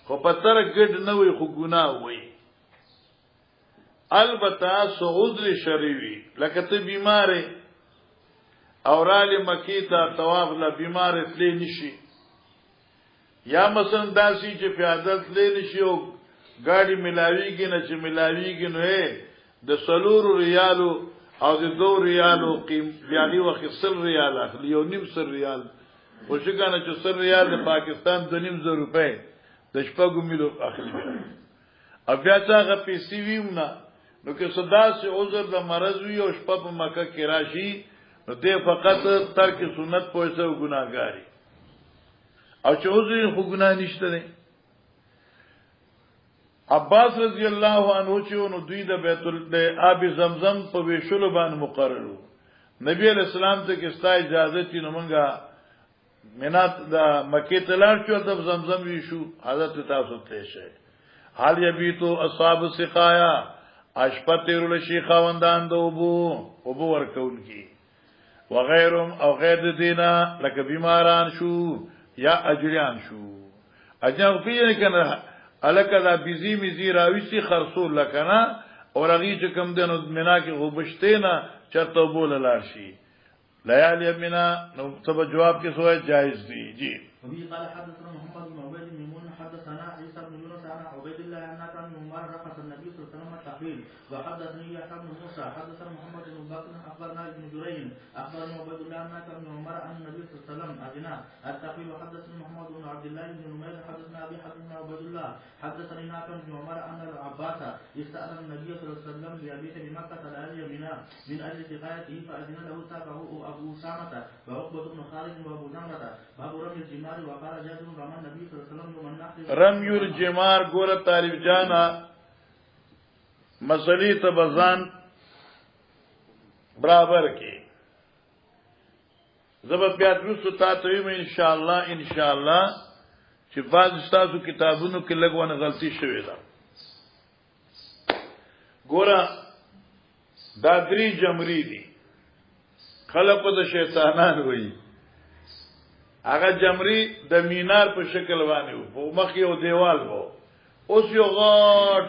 خو پتر ګډ نه وي خو ګناه وي البته سعود شریوی لکه ته بیماره اورال مکی ته طواف لا بیماره تلی نشي یا مثلا داسي چې پیادت تلی نشي او گاڑی ملاویږي نه چې ملاویږي نو د سلور ریالو او د 2 ریالو قیم بیاغي وخت 100 ریال اخلي یو نیم 100 ریال خو څنګه چې 100 ریال د پاکستان 2.5 روپے د شپږو میلو اخلي او بیا څنګه پیسې ویمنه نو که صدا سے عذر د مرض وی او شپه په مکه کې راشي نو دې فقط ترک سنت پوهه او ګناګاری او چې عذر خو ګناه نشته نه عباس رضی الله عنه چې نو دوی د بیت آب زمزم په ویشلو باندې مقررو نبی علیہ السلام ته کې ستا اجازه چې نو مونږه منات د مکه تلار شو د زمزم ویشو حضرت تاسو ته شي حال یبیتو اصحاب السقایا اشپتیر الشیخ وندان د ابو ورکول کی وغیرهم او غیر دینا لکه بیماران شو یا اجریان شو اجنه پیه کنه الکه دا بیزی میزی راویسی خرصول لکنه اور اغی چې کم دنو منا کې غوبشته نه چرته بول لارشي لیالی منا نو تب جواب کې سوې جائز دی جی وبه قال حدثنا محمد بن عبيد ميمون حدثنا عيسى بن يونس عن عبيد الله عن كان عمر رخص النبي صلى الله عليه وسلم التحويل وحدثني يحيى بن موسى حدثنا محمد بن بكر اخبرنا ابن جريج اخبرنا عبيد الله عن كان عمر عن النبي صلى الله عليه وسلم اذن التحويل وحدثنا محمد بن عبد الله بن نمير حدثنا ابي حدثنا عبيد الله حدثني نافع بن عمر ان العباس استأذن النبي صلى الله عليه وسلم ليبيت بمكة ليالي من اجل سقايته فاذن له تابعه ابو سامة وعقبة بن خالد وابو زمرة باب رمي الجمار وقال جابر رمى النبي صلى الله عليه وسلم يوم النحر رمي الجمار ګور طالب جانا مسئلې ته بزان برابر کې زبر بیا درسو تاسو یې ان شاء الله چې بعض تاسو کتابونو کې لګونه غلطي شوې ده ګوره دا درې جمري دي خلق د شیطانان وایي هغه جمري د مینار په شکل باندې وو مخ یو دیوال وو اوس یو غاټ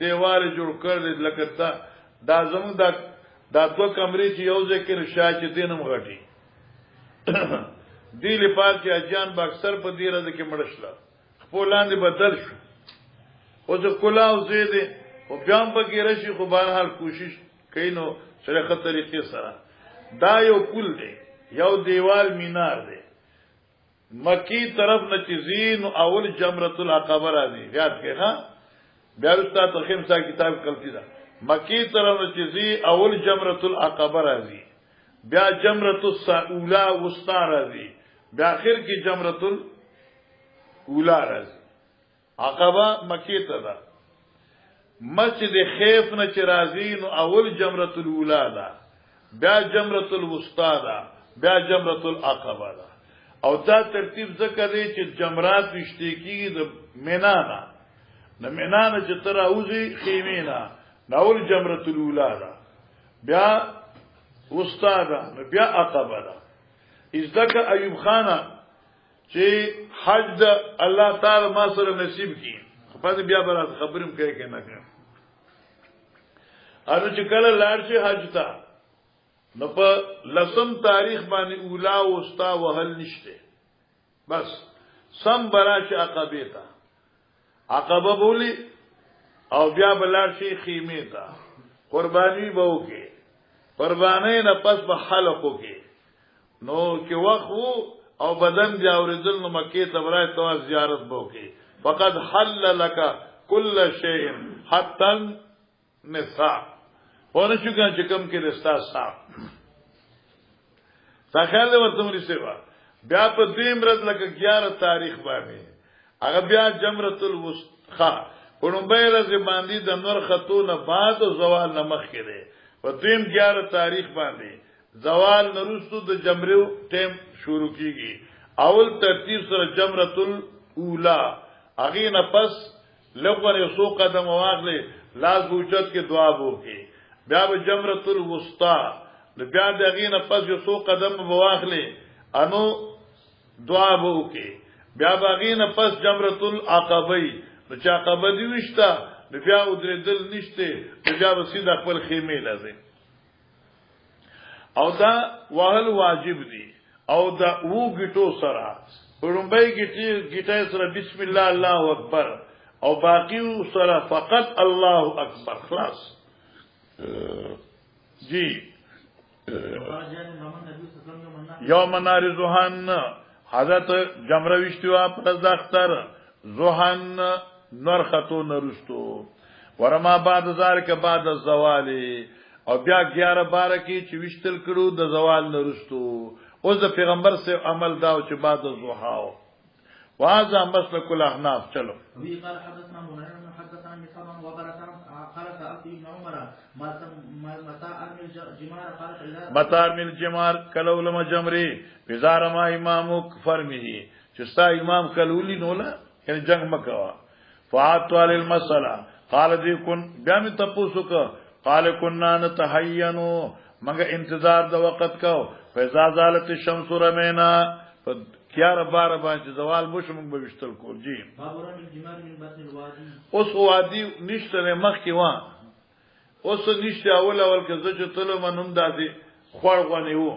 دیوال جوړ کړل لکه دا زموږ دا دوه کمرې چې یو ځای کې شاچ دینم غټي دی لپاره چې اجان با اکثر په دې راځي کې مړشله خپل لاندې بدل شو او ځکه کلاو زیاده او بیا هم پکې راشي خو بهر حال کوشش کینو سره طریقې سره دا یو کول دی یو دیوال مینار دی مکی طرف نه چیزین اول جمرۃ العقبہ راځي یاد کړه ها بیا استاد تخیم صاحب کتاب کلتی دا مکی طرف نه چیزی اول جمرۃ العقبہ راځي بیا جمرۃ الاولی وسطا راځي بیا اخر کی جمرۃ الاولی راځي عقبہ مکی ته دا مسجد خیف نه چې راځي نو اول جمرۃ الاولی دا بیا جمرۃ الوسطا دا بیا جمرۃ العقبہ دا او دا ترتیب ذکر دی چې جمرات وشته کیږي د مینا نه مینا نه چې تر اوځي خیمینا ناول جمرۃ الاولی دا بیا وسطا دا بیا عقبہ دا ازدک ایوب خانه چې حج د الله تعالی ما سره نصیب کړي په دې بیا برات خبرم کوي کې نه کوي انو چې کله لاړ شي حج ته نو په لسم تاریخ باندې اولا وستا وهل نشته بس سم براش عقبه تا عقبه بولی او بیا بلار شي خیمه تا قربانی به وکي قربانی نه پس به حلقو کې نو کې وخو او بدن بیا اوریدل نو مکه ته ورای تو زیارت به وکي فقد حل لك كل شيء حتى النساء ونه شو ګان چې کم کې رستا صاحب تخیل ورته مری سیوا بیا په دیم رد لکه 11 تاریخ باندې هغه بیا جمرۃ الوسطى پړمبه رز باندې د نور خطونه بعد او زوال نمخ کړي په دیم 11 تاریخ باندې زوال نرستو د جمرو ټیم شروع کیږي اول ترتیب سره جمرۃ الاولی هغه نه پس لغون یو سو قدم واغله لاس بوچت کې دعا وکي بیا به جمرۃ الوسطى بیا دغه نه پس یو سو قدم واغله انو دعا وکي بیا باغې نه پس جمرۃ العقبه چې عقبه دی وشتا بیا ودرېدل نشته بیا به سیده خپل خیمه لازم او دا وهل واجب دي او دا وو گیټو سره پړمبای گیټای سره بسم الله الله اکبر او باقی سره فقط الله اکبر خلاص جی یوم نار زوحان حضرت جمره وشتوا پس دختر زوحان نور خطو نرستو ورما بعد ذالک بعد الزوال او بیا 11 12 کی چې وشتل کړو د زوال نرستو اوس د پیغمبر سے عمل داو چې بعد الزوحاو وهذا مسلك الاحناف چلو وی قال حدثنا منیر بن حدثنا نسام وبركان قال سألت ابن عمر متى ارمي الجمار قال اذا متى ارمي الجمار كلولم جمري بزار ما امامك فرمه چې ستا امام کلولی نولا یعنی جنگ مکوا فات على المساله قال دي كن بیا می تپوسو ک قال كنا نتحينو مگر انتظار د وخت کو فاذا زالت الشمس رمينا 11 12 باندې زوال مشمن به وشتل کول جی اوس وادي نشته مخ کې وا اوس نشته اول کې زجه تلو منوم دادي خور غونی وو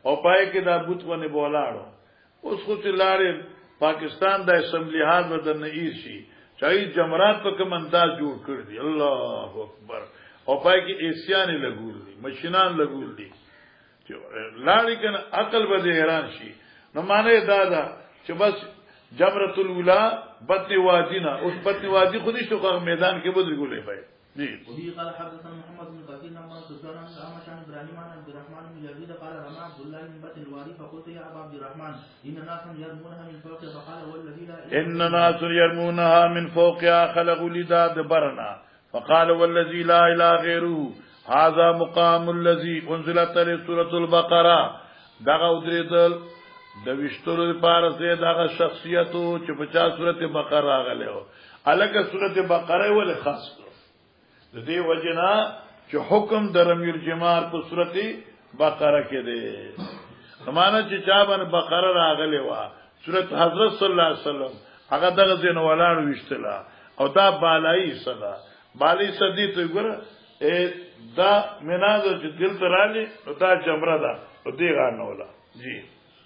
او پای کې دا بوت غونی بولاړو اوس خو چې لارې پاکستان د اسمبلی حال بدن نه شي چای جمرات په کوم انداز جوړ کړ دي الله اکبر او پای کې ایسیان لګول دي ماشینان لګول دي لارې کنه عقل به حیران شي نو معنی دا چې بس جمرۃ الاولی بطن وادینا اوس بطن وادی خودی شو میدان کې بدل ګولې پای جی وبي قال حدثنا محمد بن كثير عن سفيان عن عامش عن ابراهيم عن عبد الرحمن بن يزيد قال رمى عبد الله من بطن الوادي فقلت يا ابا عبد الرحمن ان ناسا يرمونها من فوق فقال والذي لا ان ناس يرمونها من فوقها خلق لداد برنا فقال والذي لا اله غيره هذا مقام الذي انزلت عليه سوره البقره دغه ودریدل د وشتلو لپاره زه دغه شخصیتو چې په چا سورته بقره راغله او الګه سورته بقره ول خاص د دې وجنا چې حکم درمیر جمار په سورته بقره کې دی زمانه چې چا باندې بقره راغله وا سورته حضرت صلی الله علیه وسلم هغه دغه دین ولاړ وشتلا او دا بالای صدا بالی صدی ته ګوره دا منازو چې دل ترالی او دا جمره ده او دی غانه ولا جی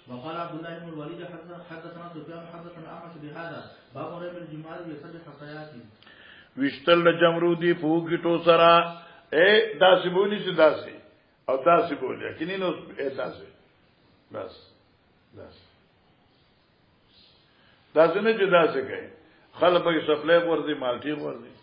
وقال عبد الله بن الوليد حدثنا سفيان حدثنا اعمش بهذا باب رمي الجمار يصدق حصياته وشتل جمرودی فوګټو سرا داسې بولی چې داسې او داسې بولی کینې نو داسې بس داسې نه چې داسې کوي خلک به سپلای ورځي مالټي ورځي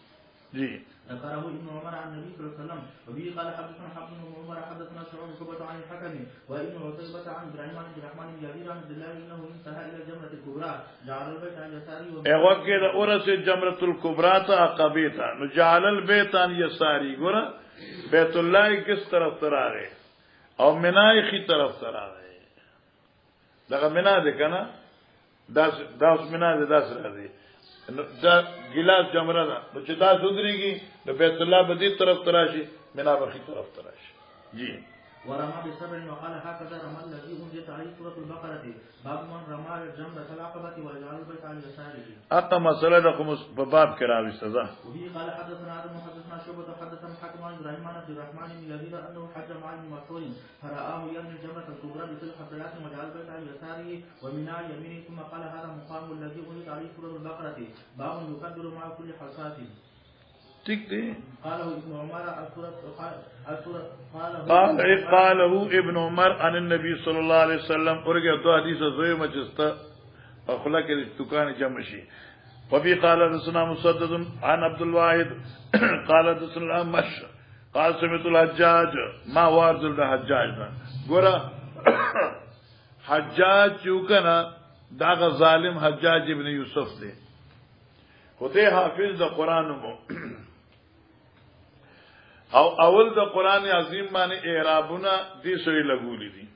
جی ذكره ابن عمر عن النبي صلى الله عليه وسلم وبه قال حدثنا حفص بن عمر حدثنا شعبة عن الحكم وابن عتيبة عن ابراهيم عن عبد الرحمن بن جرير عن عبد الله انه انتهى الى الجمرة الكبرى جعل البيت عن يساره وقد اورث جمرة الكبرى عقبيتا جعل البيت عن يساره ګور بیت الله کس طرف تراغه او منای خي طرف تراغه دغه منا ده کنه داس منا ده داس راځي دا ګلاس جمره ده نو چې دا سودريږي د بیت الله بدی طرف تراشي منا بخي طرف تراشي جی ورمى بسبع وقال هكذا رمى الذي أنزلت عليه سورة البقرة باب من رمى جمرة العقبة وجعل البيت عن يساره. اقا مسألة لكم باب كراوي سزا. وفي قال حدثنا آدم وحدثنا شعبة حدثنا الحاكم عن إبراهيم عن عبد الرحمن بن يزيد أنه حج مع ابن مسعود فرآه يرمي الجمرة الكبرى بثلاث حجرات وجعل البيت عن يساره ومنى يمينه ثم قال هذا مقام الذي أنزلت عليه سورة البقرة باب يكبر مع كل حصاة. ٹھیک دی قاله ابن عمر قاله ابن عمر عن النبي صلى الله عليه وسلم ورجع دو حديث زوي مجستا اخلاق الدكان جمشي وفي قال رسولنا مسدد عن عبد الواحد قال رسولنا مش قال سمعت الحجاج ما وارد الحجاج غورا حجاج چوکنا دا ظالم حجاج ابن یوسف دے خدای حافظ دا قرآن مو او اول د قران عظیم باندې اعرابونه دې سوی لګولې دي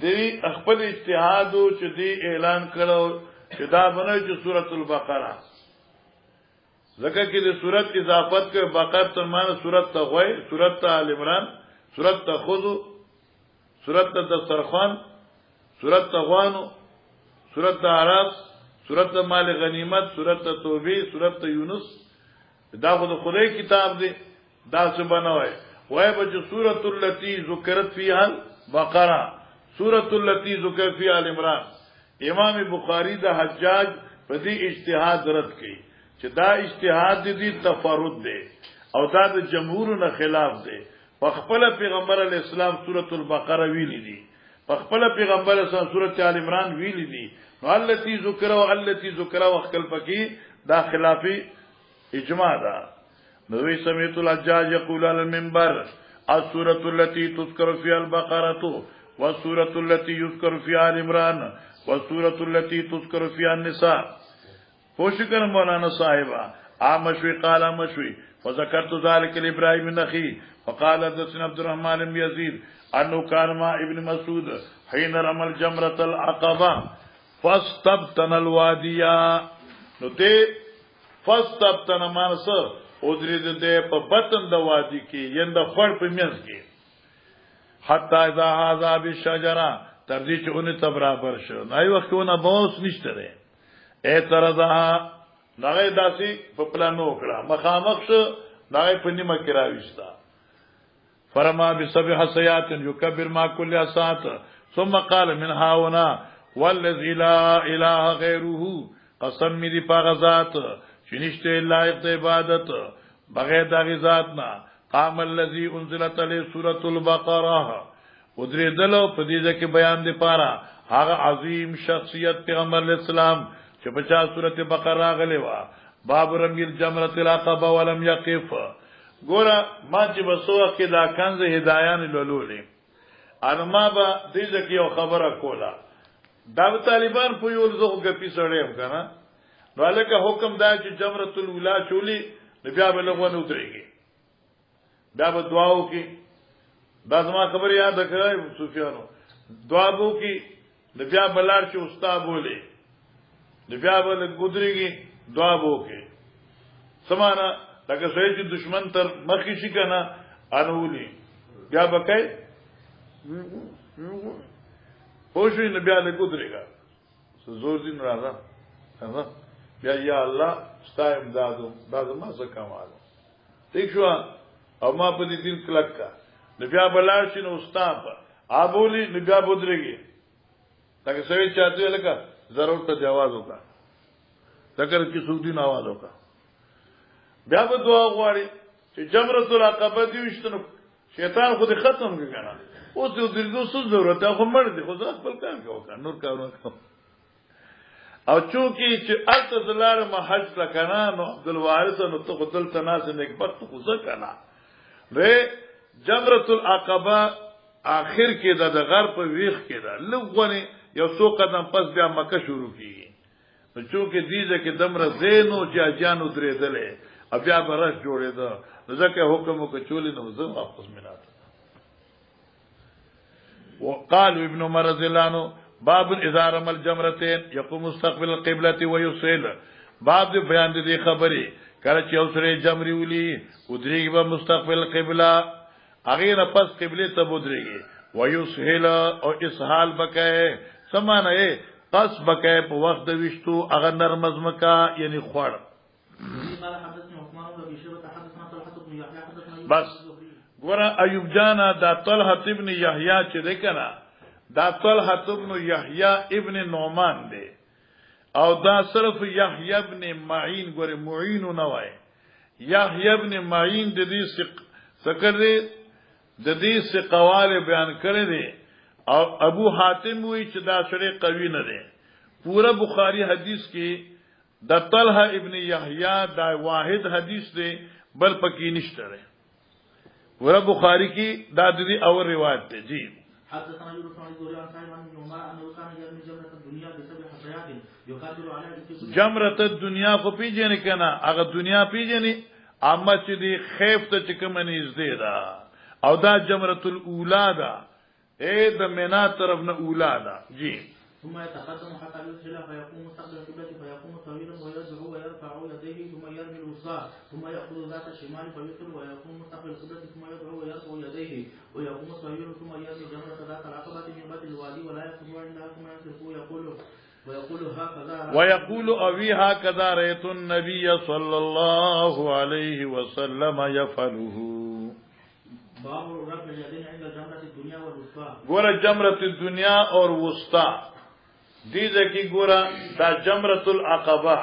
دې خپل اجتهاد او چې دې اعلان کړو چې دا بنوي چې سورۃ البقره زکه کې د سورۃ اضافت کې بقره تر معنی سورۃ تغوی سورۃ آل عمران سورۃ خذ سورۃ دسترخوان سورۃ تغوان سورۃ اعراف سورۃ مال غنیمت سورۃ توبه سورۃ یونس دا خود خدای کتاب دی دا څه بنوي وای به سورۃ التی ذکرت فیها البقره سورۃ التی ذکر فیها ال عمران امام بخاری دا حجاج په دې اجتهاد رد کړي چې دا اجتهاد دي تفرد دی او دا د جمهور نه خلاف دی په خپل پیغمبر علی السلام سورۃ البقره ویلي دي په خپل پیغمبر اسلام سورۃ ال عمران ویلي دي نو التی ذکر او التی ذکر او خپل پکې دا خلافی اجماع دا نوی سمیت الحجاج یقول علی المنبر السورة التي تذكر فيها البقرة والسورة التي يذكر فيها العمران والسورة التي تذكر فيها النساء فوشکر مولانا صاحبہ آمشوی قال آمشوی فذكرت ذلك لإبراهيم النخعي فقال حدثنا عبد الرحمن بن يزيد أنه كان مع ابن مسعود حين رمى الجمرة العقبة فاستبطن الواديا نو دې فاستبطن مانس ودرید دې په بطن د وادي کې یند خړ په میز کې حتی اذا هذا بالشجره تر دې چې اونې برابر شو نای وختونه بوس نشته ده اعتراضها نغې داسي په پلانو کړه مخامخ شو نغې په نیمه کې راوښتا فرما بسبع حسيات يكبر ما كل ساعه ثم قال من هاونا والذي لا اله غيره قسم می دی پاغ ذات چنشته لایق د عبادت بغیر د ذات نه قام الذي انزلت عليه سوره البقره ودریدلو په دې کې بیان دی پارا هغه عظیم شخصیت پیغمبر اسلام چې په چا سوره بقره غلې وا باب رمي الجمره العقبه ولم يقف ګوره ما چې بسوه کې دا کنز هدایان لولولې ارما با دې کې یو خبره کوله دا طالبان په یو ځو غپی سړیم کنه نو الکه حکم دا چې جمرۃ الاولا چولی بیا به لغونه اترېږي بیا به دعاو کې دا زما خبر یاد کړئ سفیانو دعاو کې بیا بلار چې استاد بوله بیا به ګودريږي دعاو کې سمانا لکه سوی چې دشمن تر مخې شي کنه انولي بیا به کوي پوښوي نه بیا له ګودريګا زور دین راځه بیا یا الله ستایم دادو ما څه کمال ٹھیک شو او ما په دې دین کلک کا بیا بلار شي نو استاد ابولی بیا ګودريږي تاکه سوي چاته لکه ضرورت ته جواز وکا تکر کی سودی نواز وکا بیا به دعا غواړي چې جمرۃ العقبه دی وشتنو شیطان خود ختم کړه اوس د دې څه ضرورت خو مړ دي خو ځات خپل کار کوي نور کارونه او چونکی چې ارتزلار ما حج لکنه نو عبد الوارث نو ته خپل تناس نیک بخت خو ځه کنه و جمرۃ العقبه اخر کې د غر په ویخ کې ده لغونه یو څو قدم پس بیا مکه شروع کیږي نو چونکی دیزه کې دمر زینو چې اجانو درېدلې بیا برش جوړېده نو ځکه حکم وکړي نو زه واپس مینات وقالوا ابن عمر رضي الله عنه باب اذا رمى الجمرتين يقوم مستقبل القبلة ويصل باب دې بیان دې خبرې کله چې اوسره جمري ولي ودريږي به مستقبل القبلة هغه نه پس قبله ته بدريږي ويسهل او اسهال بکای سمانه قص بکای په وخت د وشتو هغه نرمزمکا یعنی خوړ بس ګوره ایوب جانا دا طلحه ابن یحیی چې ده کنه دا طلحه ابن یحیی ابن نعمان دی او دا صرف یحیی ابن معین ګوره معین نه وای یحیی ابن معین د دې سکر د دې څخه قواله بیان کړی دي او ابو حاتم وی چې دا سره قوی نه دی پورا بخاری حدیث کې د طلحه ابن یحیی دا واحد حدیث دی بل پکې نشته دی پورا بخاری کې دا د دې اور روایت دی جی حدثنا يونس بن زهير عن سعيد بن عمر انه كان يرمي جمرة الدنيا بسبع حصيات يقاتل على جمرة الدنيا خو پیجن کنه هغه دنیا پیجنې اما چې دی خیف ته چې کوم نږدې ده او دا جمرة الاولى دا د مینا طرف نه اولا دا جی ثم يتقدم حتى يسهل فيقوم مستقبل القبلة فيقوم طويلا ويدعو ويرفع يديه ثم يرمي الوسطى ثم يأخذ ذات الشمال فيسر ويقوم مستقبل القبلة ثم يدعو ويرفع يديه ويقوم طويلا ثم يرمي جمرة ذات العقبة من بدء الوادي ولا يقف عندها ثم ينصرف ويقول أبي هكذا رأيت النبي صلى الله عليه وسلم يفعله گورا جمرت الدنیا اور وسطا دیزه کی گورا دا جمرت العقبہ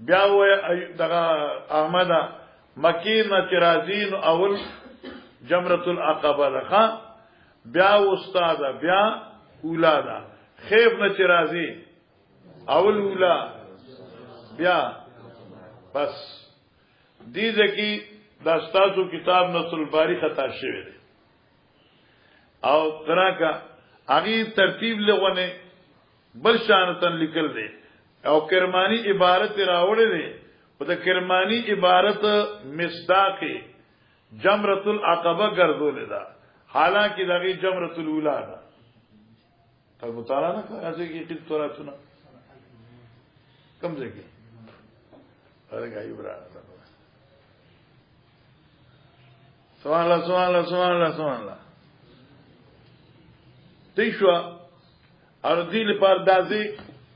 بیا وی دغه احمد مکی نه چرازین اول جمرت العقبہ ده بیا وسطا ده بیا اولا ده خیف نه چرازی اول اولا بیا بس دیزه کی دا استاسو کتاب نصر الباری خطا شوی دی او تراکا اغي ترتیب لغونه بل شانتن لیکل دی او کرمانی عبارت راوړی دی په د کرمانی عبارت مصداق جمرۃ العقبہ ګرځول دا حالانکه دغه جمرۃ الاولی دا تر مطالعه نه کوي چې کی توراتونه کم ځای ارګای برا سبحان الله سبحان الله سبحان الله سبحان الله تیشوا اور دل پر دازي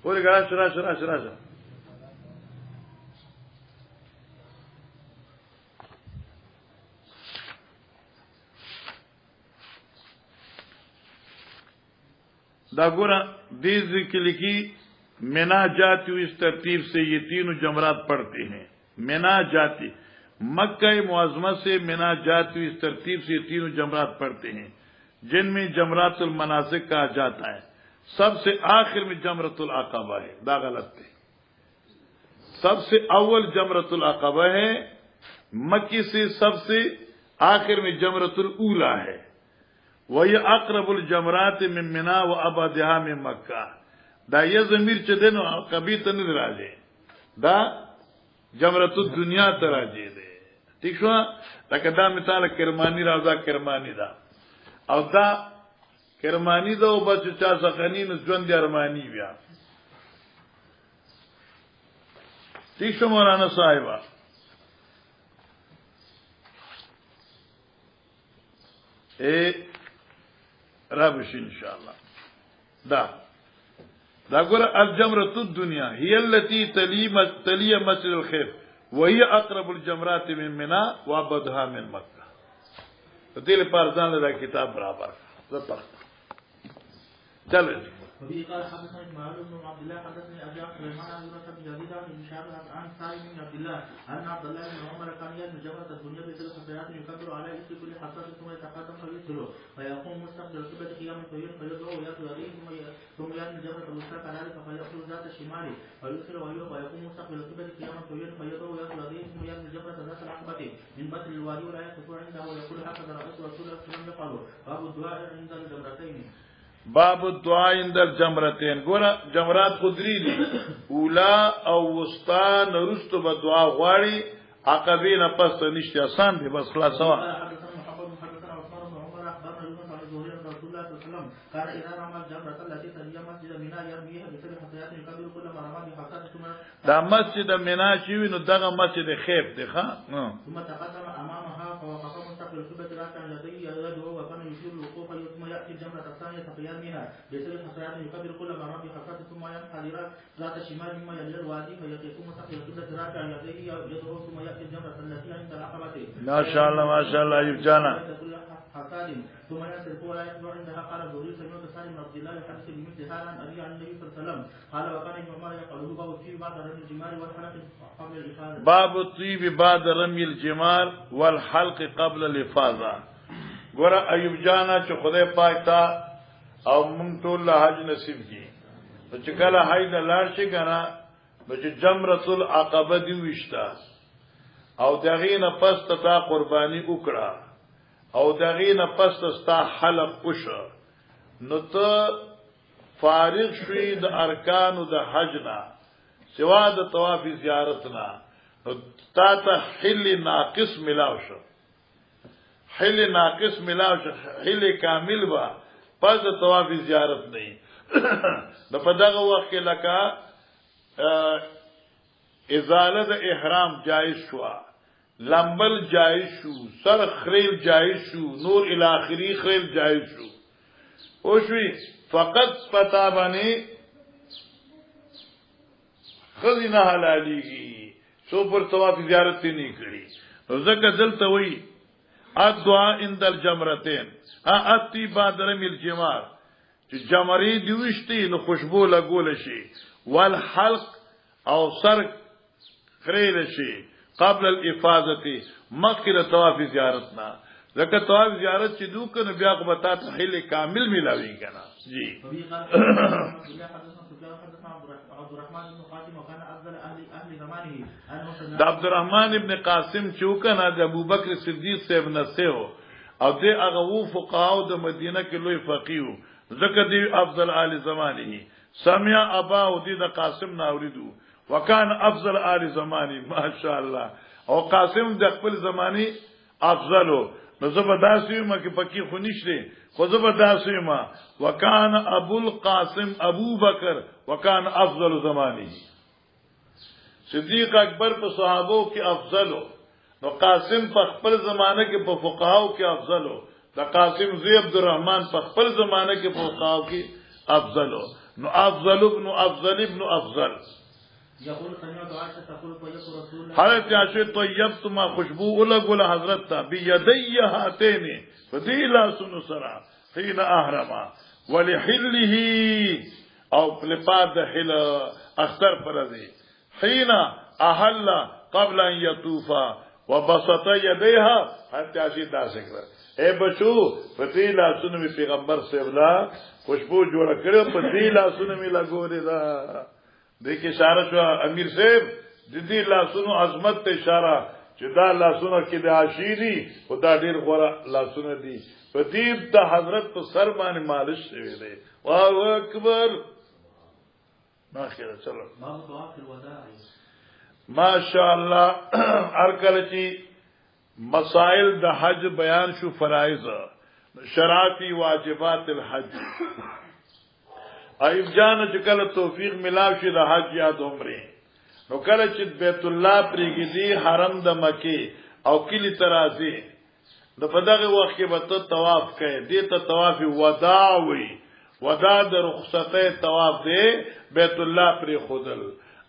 پورې ګرا شرا دا ګورا دې ذکر کی مینا جاتی اس ترتیب سے یہ تینوں جمرات پڑھتے ہیں مینا جاتی مکہ معظمہ سے مینا جاتی اس ترتیب سے یہ تینوں جمرات پڑھتے ہیں جن میں جمرات المناسک کہا جاتا ہے سب سے آخر میں جمرۃ العقبہ ہے دا غلط ہے سب سے اول جمرۃ العقبہ ہے مکی سے سب سے آخر میں جمرۃ الاولی ہے وہی اقرب الجمرات من منا و ابعدها من مکہ دا یہ ضمیر چ دینو کبھی تن راځي دا جمرۃ الدنیا ته راځي دي ٹھیک شو لکه دا مثال کرمانی راځه کرمانی دا او دا کرمانی دا او بچ چا سخنین ژوند ارمانی بیا ٹھیک شو مولانا صاحبہ رابش انشاءاللہ دا ګور الجمرۃ الدنیا هي التي تلي مسجد الخير وهي اقرب الجمرات من منى وابعدها من مکہ دل پر ځان له کتاب برابر زه چلو وفي قال حدثنا اسماعيل بن عبد الله حدثني ابي سليمان عن يونس بن يزيد عن هشام عن سالم بن عبد الله ان عبد الله بن عمر كان يرمي جمرة الدنيا بثلاث حصيات يكبر على اسم كل حصاة ثم يتقدم فيسر فيقوم مستقبل القبلة قياما طويلا فيدعو ويأتي يديه ثم يرمي جمرة الوسطى كذلك فيأخذ ذات الشمال فيسر ويقوم مستقبل القبلة قياما طويلا فيدعو ويأتي يديه ثم يرمي جمرة ذات العقبة من بطن الوادي ولا يقف عنده ويقول هكذا رأيت رسول الله صلى الله عليه وسلم يفعل باب الدعاء عند الجمرتين باب الدعاء عند الجمرتين ګوره جمرات خضری دي اولا او وسطا نرستو به دعا غواړي عقبین پس نشته آسان دي بس خلاصوا دا مسجد مینا چې وینو دغه مسجد خیف دی ښا ثم تقدم امامها فوقف مستقبل القبلة رافعا يديه يدعو وكان يشير الوقوف ثم ياتي الجمره الثانيه قيامها بسبب حصيات يكبر كل ما ربي حفظ ثم ينحدر ذات الشمال مما يلي الوادي فيقف مستقبل القبله رافعا يديه يدعو ثم ياتي الجمره التي عند العقبه. ما شاء الله ما شاء الله أيوب جانا. ثم ينصرف ولا يتبع عندها قال الزهري سمعت سالم بن عبد الله يحدث بمثل هذا عن ابي عن النبي صلى الله عليه وسلم قال وكان ابن عمر يقوله باب الطيب بعد رمي الجمار والحلق قبل الافاضه. باب الطيب بعد رمي الجمار والحلق قبل الافاضه. ګوره ایوب جانا چې خدای پاک تا او مونږ ټول له حج نصیب کی چې کله حج د لاړ شي کنه نو چې جمرۃ العقبه دی وشتا او دغه نه پس ته قربانی وکړه او دغه نه پس ته حلق وشو نو ته فارغ شوی د ارکانو د حج نه سوا د طواف زیارت نه نو تا ته حل ناقص ملاو شو. حل ناقص ملاو شو حل کامل با پس د طواف زیارت نه نو په دغه وخت کې لکه ازاله د احرام جایز شو لمبل جایز شو سر خریل جایز شو نور الاخری خریل جایز شو او شوی فقط پتا باندې خزینه حلاليږي سو پر طواف زیارت نه کړی ځکه دلته وی الدعاء عند الجمرتين اتی بعد رمي الجمار چې جمرې دی وشتي نو خوشبو لګول شي والحلق او سر خریل شي قبل الافاضه مخکې طواف زیارتنا ځکه طواف زیارت چې دوی کنه بیا خو بتا ته حل کامل ملاوي کنه جی. د عبدالرحمن ابن قاسم چې وکنه د ابوبکر صدیق صاحب نسو او د هغه وو فقهاو د مدینه کې لوی فقیه ځکه دی افضل آل زمانه سمع ابا او د قاسم ناوریدو وکان افضل آل زمانه ماشاء الله او قاسم د خپل زماني افضلو نو زبرداستی ما کې پکی خو نشته خو زبرداستی ما وکان ابو القاسم ابو بکر وکان افضل زمانه صدیق اکبر په صحابو کې افضلو نو قاسم په خپل زمانه کې په فقهاو کې افضلو د قاسم زی عبدالرحمن په خپل زمانه کې په فقهاو کې افضلو نو افضل ابن افضل ابن افضل يقول سمعت عائشة تقول طيبت رسول الله حضرت عائشة طيبت ما خوشبو اولغول حضرت تا بيدي هاتين فديلا سنو سرا حين احرما ولحله او لپاد حل اختر پرزي حين احل قبل ان يطوفا وبسط يديها حضرت عائشة دا ذکر اے بچو فديلا سنو پیغمبر سیولا خوشبو جوړ کړو فديلا سنو می لګوري دا دیکھ اشاره شو امیر صاحب د دې لاسونو عظمت ته اشاره چې دا لاسونو کې د عاشیری خدا ډیر غوړه لاسونه دي په دې د حضرت په سر باندې مالش شوی دی واو اکبر ماخره چلو ماشاء الله هر کله چې مسائل د حج بیان شو فرایض شرایط واجبات الحج ایوب جان چې کله توفیق ملاو شي د حج یا د عمره نو کله چې بیت الله پریږدي حرم د مکه او کلی ترازی د په دغه وخت کې به ته طواف کوي دې ته طواف وداع وي وداع د رخصته طواف دی بیت الله پری خودل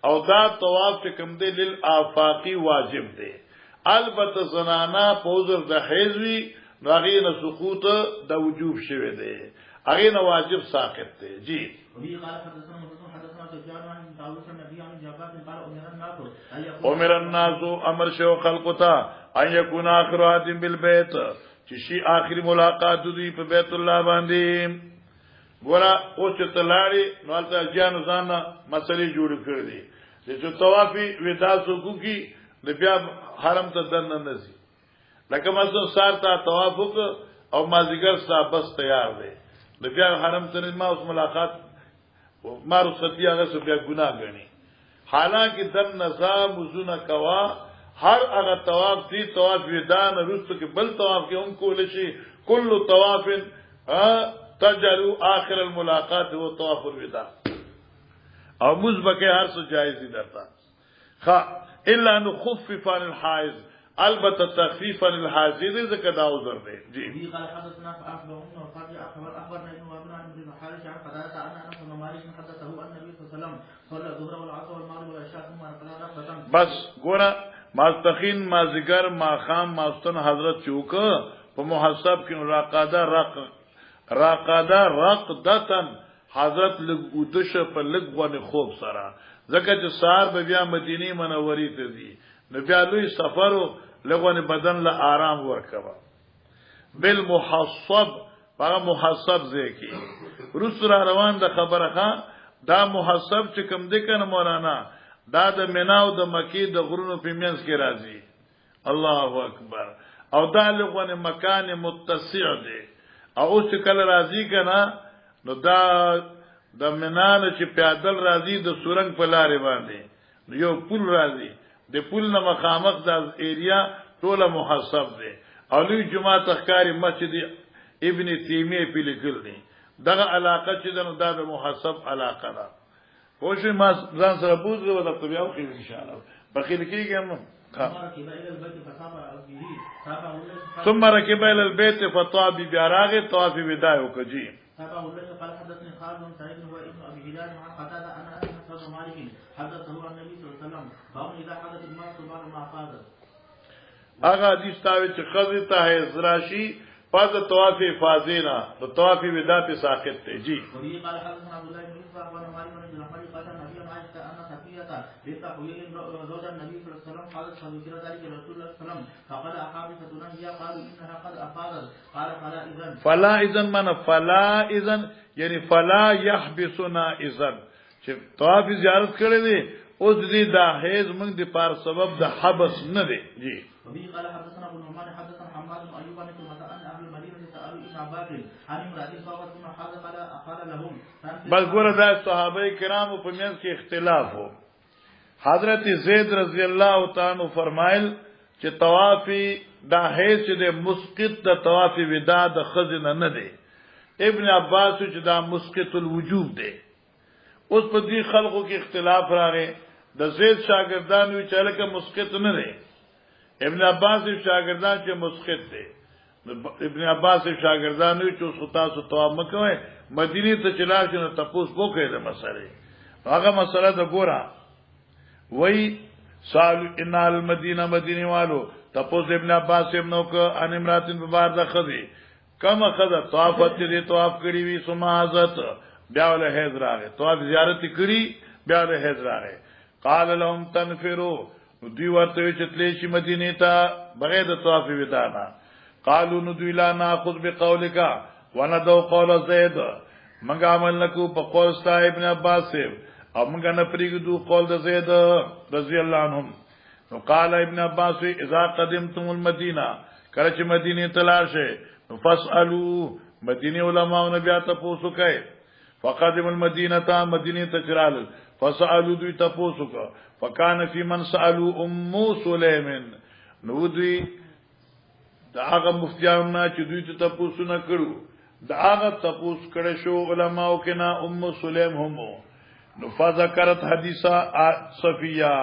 او دا طواف چې کوم دی للآفاقی واجب دی البته زنانا پوزر د حیزوی هغه نه سقوط د وجوب شوی دی هغه نه واجب ساقط دی جی. امر الناس امر شو خلقتا ان يكون اخر عهد بالبيت چې شي اخري ملاقات دوی په بیت الله باندې ګورا او چې تلاړي نو تل جان ځان مسلې جوړ کړې دي چې طوافي ودا سکو کی د بیا حرم ته دنه نزي لکه مثلا سار ته طواف او مازیګر صاحب بس تیار دی د بیا حرم ته ما اوس ملاقات مارو ستیا غس بیا ګناه غني حالانکه د نظام وزونه کوا هر هغه طواف دی طواف ودان رسو کې بل طواف کې هم کول شي کل طواف تجلو آخر الملاقات هو طواف الوداع او مزبکه هر څه جایز دي درته الا ان خفف عن الحائض البته تخفيفا للحاضر ذکر دا عذر دی جی قال حدثنا فاخبرنا وقال اخبرنا ابن وابن عن ابن حارث عن قتادة ان انس بن مالك حدثه ان النبي صلى الله عليه وسلم صلى الظهر والعصر والمغرب والعشاء ثم ركع ركعتين. بس ګوره ماسپخین مازیګر ماخام ماستن حضرت چوک په محسب کې راقاده رقدتن حضرت لګ ودش په لګ باندې خوب سره زکه چې سار به بیا مدینه منورې ته دي نو بیا لوی سفر لغونه بدن له آرام ورکوا بالمحصب هغه محصب ځکه روس را روان د خبره ښه دا محصب چې کوم د کنه مولانا دا د مناو د مکی د غرونو په منځ کې راځي الله اکبر او دا لغونه مکان متسع دی او چې کله راځي کنه نو دا د منان چې پیادل راځي د سورنګ په لارې باندې یو پل راځي د پل نه مخامخ د ایریا ټوله محسب دی او لوی جمعه تخکاری مسجد ابن تیمیه په لیکل دي دغه علاقه چې د محسب علاقه ده خوش ما ځان سره بوزو د طبيعو کې ان شاء الله بخیل کېږم ثم ركب الى البيت فطاب براغ طواف وداع وکجی قال حدثني خالد بن سعيد هو ابن ابي هلال عن قتادة ان انس بن مالك حدثه عن النبي صلى الله عليه وسلم باب اذا حدث المرء بعد ما فاض هغه حدیث تاوی چې خزی ته راشي پس طواف افاضینا تو طواف وداع په ساقط ته جی وبه قال حدثنا عبد الله بن يوسف اخبرنا مالك بن الرحمن قال النبي عائشة ان صفية بنت حيي زوج النبي صلى الله عليه وسلم قالت فذكر ذلك رسول الله صلى الله عليه وسلم فقال احابستنا هي قالوا انها قد افاضت قال فلا اذن من فلا اذن یعنی فلا يحبسنا اذن چې طواف زیارت کړی دی اوس دې دا هیڅ موږ د پار سبب د حبس نه دی جی وبه قال حدثنا ابو نعمان حدثنا حماد بن ايوب عن اهل المدينه سالوا ابن عباس عن امراه فقط ثم قال لهم بس ګوره دا صحابه کرامو په منځ کې اختلاف وو حضرت زید رضی الله تعالی عنہ فرمایل چې طواف دا هیڅ د مسقط د طواف وداع د خزنه نه دی ابن عباس چې دا مسقط الوجوب دی اوس په دې خلقو کې اختلاف راغی د زید شاګردان وی چې لکه مسقط نه دی ابن عباس شاګردان چې مسقط دی ابن عباس شاګردان وی چې اوس تاسو طواف مکوئ مدینه ته چلا شنو تاسو وکړئ د مسلې هغه مسله د ګورا وی سال ان المدینه مدینه والو تاسو ابن عباس ابنو کو ان امراتن ببار د خدي کما خدا طوافت دې طواف کړی وی سمازت بیا له هیذ راغی طواف زیارت کړی بیا له هیذ راغی قال لهم تنفروا دوی ورته چې تلې شي مدینه ته بغیر د طواف وداع نه قالوا ندوی لا ناخذ بقولك وندو قول زید منګه عمل نکو په قول ستا ابن عباس او منګه نه پریږدو قول د زید رضی الله عنهم نو قال ابن عباس اذا قدمتم المدینه کله چې مدینه ته لاړ شئ فاسالوا مدینه علماء او بیا تاسو کوي فقدم المدینه مدینه ته چرال فسالوا دوی تاسو کو فکان فی من سالوا ام سلیم نو دوی دا هغه مفتیان نه چې دوی ته تاسو نه کړو دا هغه تاسو کړه شو علماء کنا ام سلیم هم نو فذكرت حدیثا صفیہ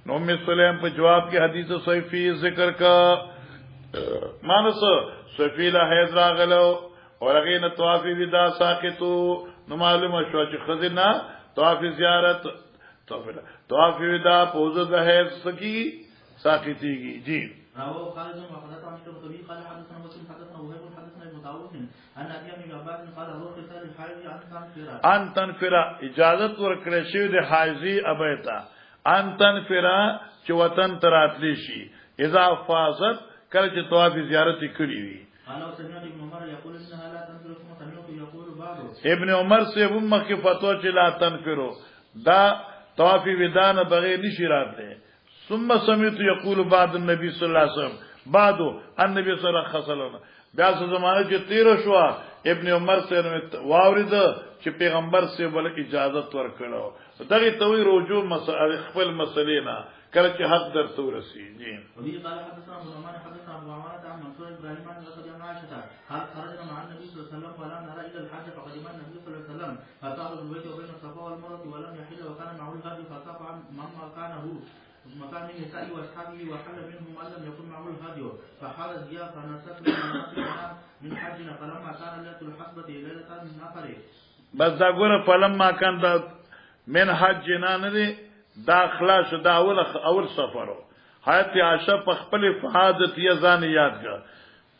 نو ام سلیم په جواب کې حدیث صفی ذکر کا مانس صفیلا حیدر غلو ورغین طواف وداع ساقطو نو معلومه شو چې خزینه طواف زیارت طواف وداع پوزه د حیض سکی ساقطیږي جی رواه خالد وحدثنا عن الطبي قال حدثنا مسلم حدثنا وهيب حدثنا ابن طاووس ان ابي بن عباس قال روح قتال الحائض عن تنفرا اجازت ورکړې شوی د حایضی ابیتا ان تنفرا چې وطن تراتلی شي اذا فاضت کله چې طواف زیارت کړی وي ابن عمر سے امه کې فتوا چې لا تنفرو دا طواف وداع نه بغیر نشی راتله ثم سمعت يقول بعد النبي صلى الله عليه وسلم بعد النبي صلى الله عليه وسلم بیا زمانه چې تیر شو ابن عمر سے واورید چې پیغمبر سے بل اجازه ورکړو دغه توي رجوع مسائل خپل مسلې نه کله چې حق در تورسي جی وبي قال حدثنا ابو نعمان حدثنا ابو عمارة عن منصور ابراهيم عن لقد عائشة قال خرجنا مع النبي صلى الله عليه وسلم ولا نرى الى الحج فقدم النبي صلى الله عليه وسلم فطاف بالبيت وبين الصفا والمروة ولم يحل وكان معه الهدي فطاف عن من مكانه مكان النساء واصحابه وحل منهم من لم يكن معه الهدي فحال الزياء فنسكنا من حجنا فلما كان ليله الحصبه ليله النفر. بس دا ګوره فلما كان دا من حجنا نه دي دا خلاص دا اول سفرو حیات عائشہ په خپل فحادت یزان یاد کړ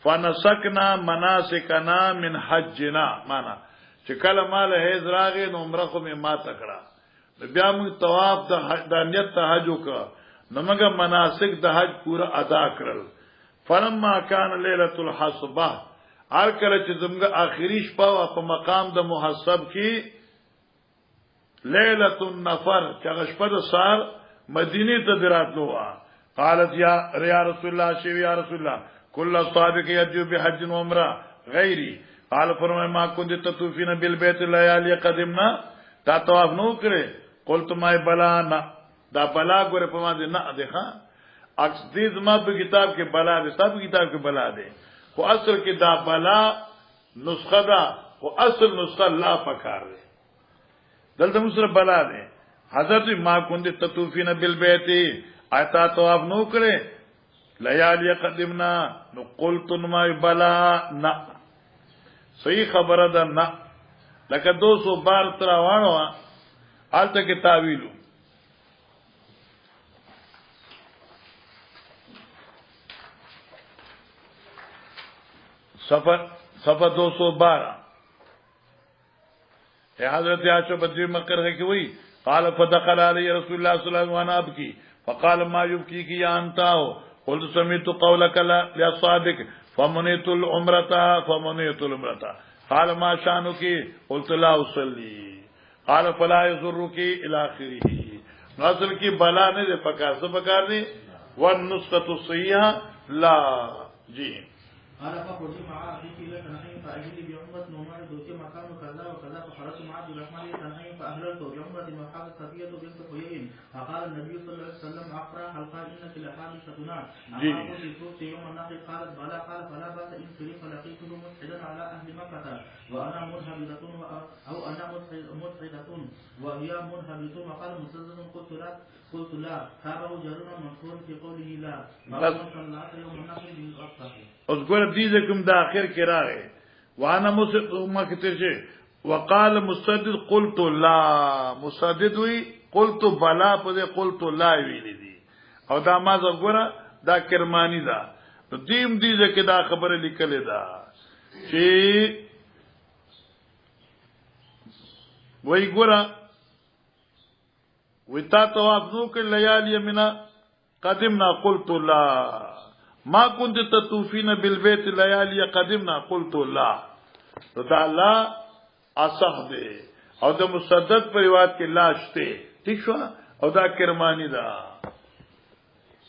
فنسکنا مناسکنا من حجنا معنا چې کله مال هیز راغی نو عمره خو می ما تکړه بیا موږ طواف د نیت ته حج وکړه نو موږ مناسک د حج پورا ادا کړل فلما كان ليله الحصبه هر کله چې زموږ اخیری شپه په مقام د محسب کې ليله النفر چې شپه د سار مدینه ته دراتلو قالت یا رسول الله شی یا رسول الله كل صادق يجو بحج وعمره غيري قال فرمای ما كنت تطوفين بالبيت الليالي قدمنا تا طواف نو کړي قلت ما بلا نا دا بلا ګره په ما دي نه ده ها اکس دې زما په کتاب کې بلا ده سب کتاب کې بلا ده خو اصل کې دا بلا نسخه ده خو اصل نسخه لا پکار ده دلته مسره بلا ده حضرت ما كنت تطوفين بالبيت آتا طواف نو کړي لیالی قدمنا نو قلت ما بلا نا صحیح خبره ده نا لکه 200 بار تر وانه آلته کې تعویلو صفحه 212 حضرت عائشہ بدری مکر ہے کہ وہی قال فدخل علی رسول الله صلی اللہ علیہ وسلم وانا ابکی فقال ما يبكيك يا انتاو قلت سمعت قولك لاصحابك فمنيت العمره قال ما شانك قلت لا اصلي قال فلا يضرك الى اخره نازل کی بلا نے پکار سے پکار نہیں والنسخه الصحيحه لا جی قال فخرج مع أخيك إلى تنعيم فأجد بعمرة نومان دوتي مكان كذا وكذا فخرجت مع عبد الرحمن إلى تنعيم فأهللت بعمرة وحاجت صفية بنت حيي فقال النبي صلى الله عليه وسلم أخبر هل قال إنك لحادثتنا أما كنت توفي يوم النحر قالت بلى قال فلا بأس إن سري فلقيته مسعدا على أهل مكة وأنا منهبطة أو أنا مسعدة وهي منهبطة وقال مسدد قلت لا تابعه جرنا مذكور في قوله لا باب صلى يوم النحر بالأبطح. اس ګور دې کوم د اخر کې راغی وانا ما کته شي وقال مسدد قلت لا مسدد وی قلت بلا په قلت لا ویل دي او دا ما زګوره دا کرمانی دا دیم دې کې دا خبره لیکلې ده چې وی ګوره وتا طواف نو کې لیالی منا قدمنا قلت لا ما كنت تطوفين بالبيت ليالي قدمنا قلت لا دا لا اصح دے او دا مسدد پر روایت کې لا شته ٹھیک شو او دا کرمانی دا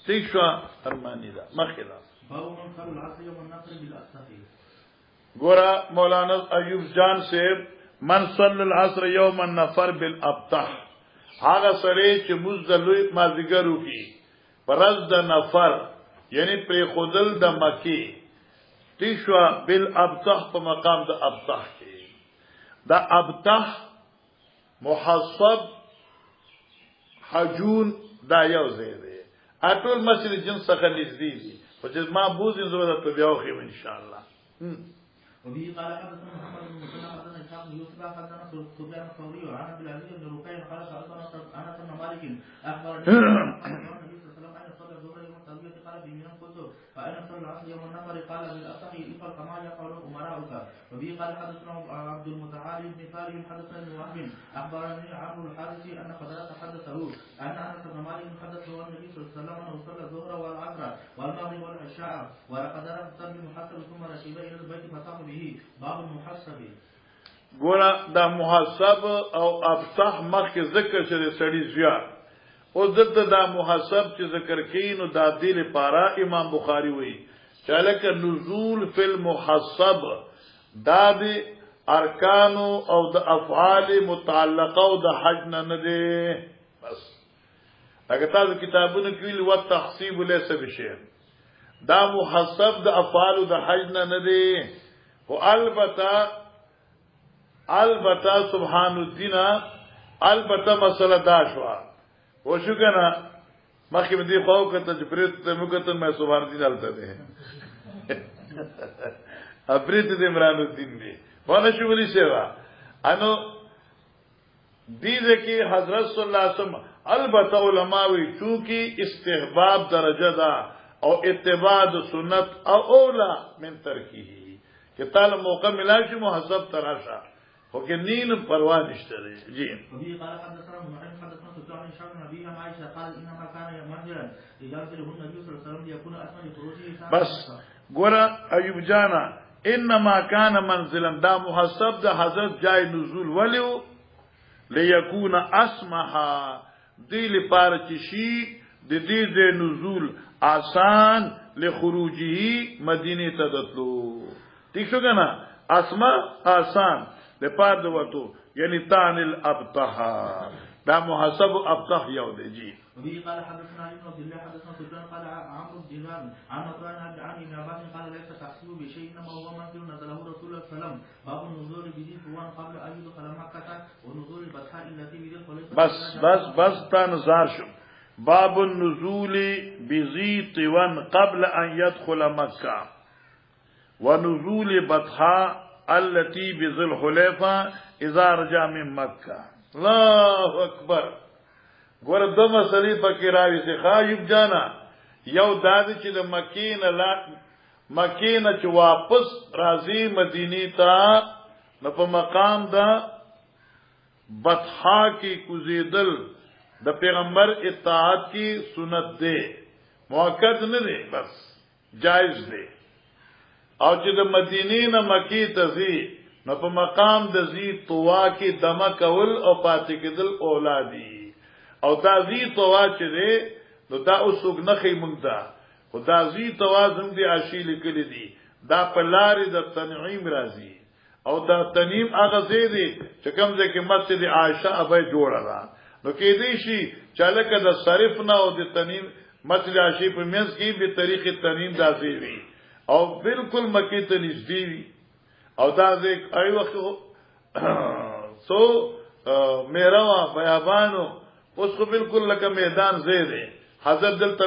ٹھیک شو کرمانی دا مخلا گورا مولانا ایوب جان سے من صلی العصر یوم النفر بالابطح هغه سره چې مزدلوی مازیګرو کی پرز د نفر یعنی پر خودل د مکی تیشوا بالابطح په مقام د ابطح کې دا ابطح محصب حجون دا یو ځای دی اټول مسجد جنس څخه نږدې دي او چې ما بوزین زړه ته بیا خو ان شاء الله. وبه قال حدثنا محمد بن مسلم حدثنا اسحاق بن يوسف حدثنا سفيان الثوري وعن عبد العزيز بن رقيع قال سالت انس بن مالك اخبرني النبي صلى الله عليه وسلم ان صلى الظهر يوم الترويه قال بمنى قلت فاين صلى العصر يوم النفر قال بالابطح افعل كما يفعل امراؤك. وبه قال حدثنا عبد المتعالي بن فاري حدثنا ابن وهب اخبرني عمرو الحارثي ان قدرت حدثه ان انس بن مالك حدثه النبي صلى الله عليه وسلم انه صلى الظهر والعصر والمغرب والعشاء ولقد رأى بالمحسب ثم ركب الى البيت فطاف به. باب المحسب. ګورا دا محسب او ابطح مخ ذکر شری سړی زیات او دته دا محسب چې ذکر کین او دا دی لپاره امام بخاری وایي چې لکه نزول فی المحسب دا دی ارکان او د افعال متعلقه او د حج نه دی بس هغه تاسو کتابونو کې ویل وتحسیب ليس بشیء دا محسب د افعال د حج نه دی او البته سبحان الدین البته مسله دا شو او شو کنه مخکې مې دې خواو کته چې پرېت ته مو کتل مې سبحان دین هلته دی پرېت دې عمران الدین دی وانا شغلی سیوا انو دې کې حضرت صلی الله علیه وسلم البته علماوی چونکی استحباب درجه دا او اتباع سنت او اولا من ترکیه کہ تعالی موقع ملا شي محسب تراشا خو کې نین پروا نشته جی وبي قال حدثنا محمد حدثنا سفيان بن شعبة نبي عائشة قال انما كان منزلا يجازله النبي صلى الله عليه وسلم ليكون اسمى لخروجه بس ګورا ایوب جانا انما كان منزلا دا محسب د حضرت جای نزول ولیو ليكون اسمها دی لپاره چې شي د دې د نزول آسان لخروجه مدینه ته دتلو ٹھیک شو کنه اسما آسان لپاره د وته یعنی تان الابطح دا محسب ابطح یو دی جی وبه قال حدثنا ابن عبد الله حدثنا سفيان قال عمرو بن دينار عن عثمان عن ابن عباس قال ليس تحسب بشيء انما هو منزل نزله رسول الله صلى الله عليه وسلم باب النزول بذي طوان قبل ان يدخل مكه ونزول البطحاء التي بذي الخليفه بس تا نظر شو باب النزول بذي طوان قبل ان يدخل مكه ونزول بطحاء التي بذي الخليفه اذا رجع من مکه. الله اکبر. ګور د مسلې پکې راوي چې خایب جانا یو داد چې د مکینه چې واپس راځي مدینه ته نو په مقام دا بطحا کی کوزیدل د پیغمبر اطاعت کی سنت ده موقت نه ده بس جائز ده او چې د مدینې نه مکی ته ځي نو په مقام د زی طوا کی دمه کول او پاتې کېدل اولادی او دا زی طوا چې ده نو دا اوسوګ نخې مونږ ده خدا زی توازن دی عاشی لیکلی دی دا پلاری د تنعیم راځي او دا تنعیم هغه زی دی چې کوم ځای کې مسجد عائشہ ابي جوړه ده نو کې دی شي چې لکه د صرف نه او د تنعیم مسجد عائشہ په منځ کې به طریق تنعیم داسي وي او بالکل مکی ته نږدې وي او دا ځای ای وخت سو میروا بیابانو اوس خو بالکل لکه میدان زی دی حضرت دلته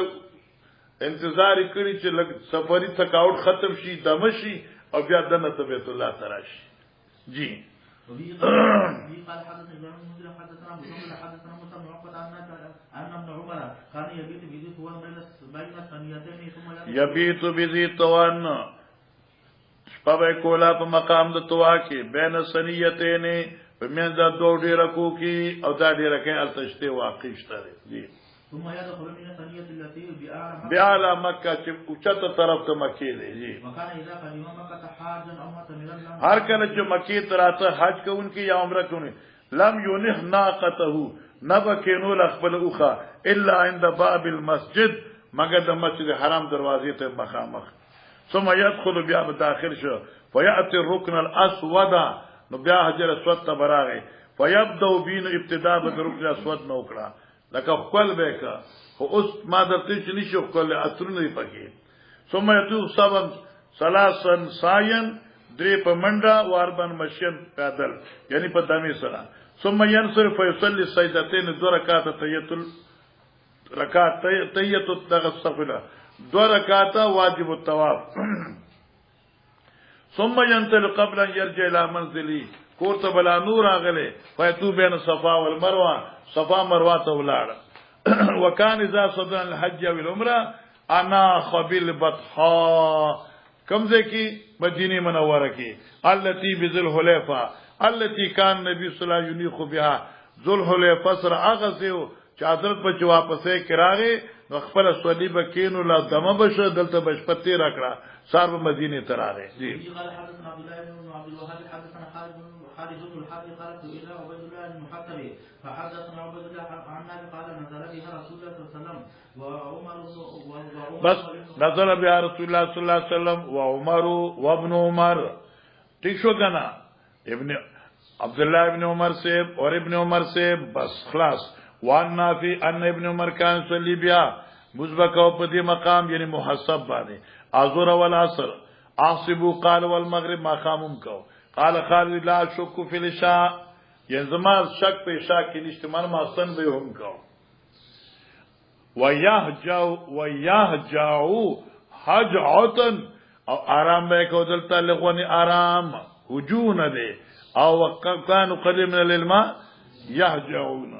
انتظار کړی چې لګ سفری تھکاوټ ختم شي دمشي او بیا دنه بیت الله تراشي جی قال حدثنا ابن مسلم حدثنا محمد حدثنا موسى بن عقبة ان ابن عمر كان يبيت بذي طوان بين ثنيتين ثم يبيت بذي طوان شپه کولا په مقام د طوا کې بین ثنیتين په منځ د دوه ډیرکو کې او دا ډیرکې التشته واقع شته دي ثم يدخل من الثانية التي بأعلى مکه چې اوچته طرف ته مکه دی جی وكان اذا قدم مکه حاجا او معتمرا هر کله چې مکه تراته حج کوونکی یا عمره کوونکی لم ينح ناقته نبکینو لخبل اوخه الا عند باب المسجد مگر د مسجد حرام دروازې ته مخامخ ثم يدخل بیا داخل شو فياتي الركن الاسود نو بیا حجر اسود ته براغه فيبدا بين ابتداء بالركن الاسود نو کړه لکه خپل بیکا خو اوس ما درته چې نشو خپل اترونه پکې ثم يتو سبن ثلاثن ساين درې په منډه واربن مشن پیدل یعنی په دمه سره ثم ينصرف فيصلي سجدتين دو رکعات تحیت التغسل دو رکعات واجب الطواف ثم ينتل قبل ان يرجع الى منزله کوته بلا نور اغله فيتو بين الصفا والمروه صفا مروه ته ولاړ وکان اذا صدر الحج والعمره انا قبل بطحاء کمزه کی مدینه منوره کی التي بذل حلیفه التي كان نبی صلی الله علیه وسلم بها ذل حلیفه سره اغزه چې حضرت په واپسې کراغه خپل صلیب کینو لا دمه بشه دلته بشپتی راکړه سار مدینه تراغه جی قال حدثنا عبد الله بن عبد الوهاب حدثنا خالد بن الحارث قالت الى عبيد الله المحتب فحدثنا عبيد الله عن نافع قال نزل بها رسول الله صلى الله عليه وسلم وعمر بس نزل بها رسول الله صلى الله عليه وسلم وعمر وابن عمر ٹھیک شو کنا ابن عبد الله ابن عمر سے اور ابن عمر سے بس خلاص وان نافع ان ابن عمر كان يصلي بها مسبقه په دې مقام یعنی محسب باندې اذر والعصر احسبوا قال والمغرب ما خامم کو قال خالد لا شك في العشاء یعنی زما شک په عشاء کې نشته من ما سن به هم کو ويهجعوا هجعتا او آرام بے کو دلتا لغونی آرام هجون دے او كانوا قليل من الماء يهجعون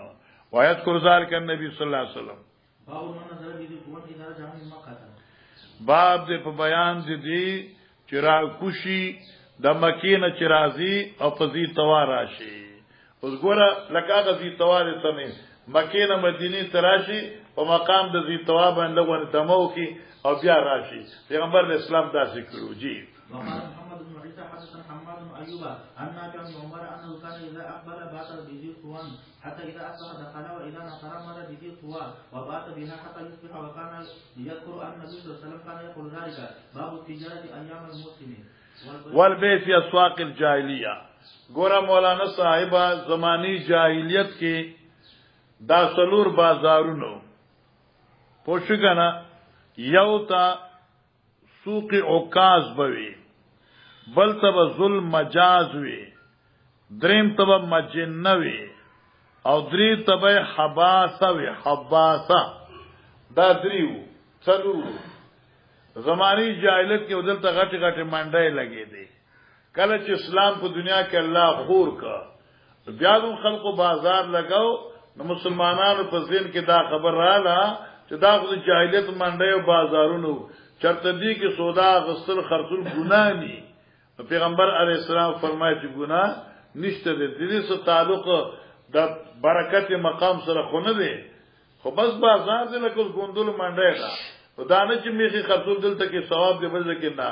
ويذكر ذلك النبي صلى الله عليه وسلم. باب دے پا بیان دی چرا کشی د مکینه چرازی او پزی تواراشی اوس ګوره لکه غزي توار تمه مکینه مدینی تراشی په مقام د زی تواب باندې لغونه تمو کی او بیا راشي پیغمبر اسلام دا ذکرو جی. محمد بن عيسى حدثنا حماد بن ايوب عن نافع بن عمر انه كان اذا اقبل بات بذي طوان حتى اذا اصبح دخل واذا نصر مر بذي طوى وبات بها حتى يصبح وكان يذكر ان النبي صلى الله عليه وسلم كان يقول ذلك باب التجاره ايام المسلمين والبيع في اسواق الجاهليه. ګوره مولانا صاحبہ زمانی جاہلیت کې دا سلور بازارونو پوښګنا یو تا سوق عکاز بوي بل تب ظلم مجاز وي دریم تب مجنوي او دری تب حباسه وي حباسه دا دریو څلور زمانی جاہلیت کې ودل ته غټي غټي منډای لګې دي کله چې اسلام په دنیا کې الله خور کا بیا د خلکو بازار لگاو نو مسلمانانو په ذهن کې دا خبر رااله چې دا خو جاہلیت منډای او بازارونو چرته دي کې سودا غسل خرڅول ګناه دي. پیغمبر علیه السلام فرمایي چې ګناه نشته دي د دې سره تعلق د برکت مقام سره خونه دي خو بس بازار دې لکه ګوندول منډای دا ودانه چې میخي خرڅول دلته کې ثواب دی بل کې نه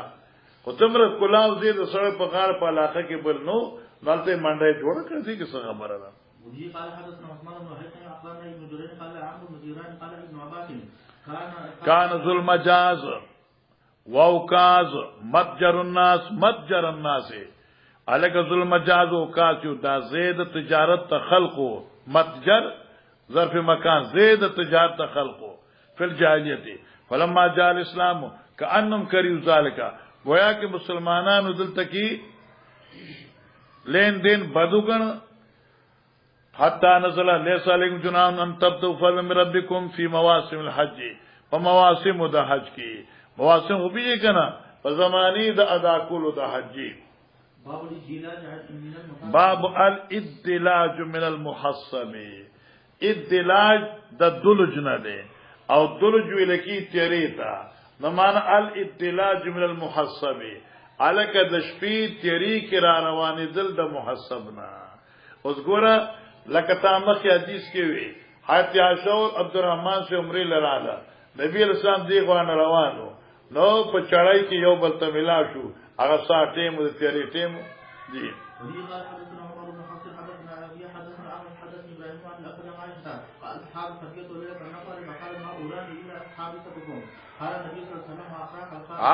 خو تمره کلاو زید سره په غار په علاقه کې بل نو دلته منډای جوړ کړی کې څه خبره ده. وجي قال حدثنا عثمان بن حيثم اخبرنا ابن جرير قال عمرو بن جيران قال ابن عباس كان ظلم مجاز ووكاز متجر الناس الک ظلم مجاز ووكاز دا زید تجارت تخلقو متجر ظرف مکان زید تجارت تخلقو فی الجاہلیت فلما جاء الاسلام كانهم کریو ذالک گویا کہ مسلمانانو دلته کی لین دین بدوګن حتى نزل ليس عليكم جناح ان تبتغوا فضلا من ربكم في مواسم الحج ومواسم د حج کی مواسم هو به کنا په زمانی د ادا کولو د حج. باب الادلاج من المحصم. ادلاج د دلج نه ده او دلج ولکی تیریتا نو معنا الادلاج من المحصم الک د شپې تیری کی را روانې دل د محصبنا. اوس ګوره لکه تامخ حدیث کې وی حتی عاشور عبدالرحمن سے عمره لراله نبی اسلام دی غوان روانو نو په چړای کې یو بل ته ملا شو هغه ساعتې مو تیری ټیم دی.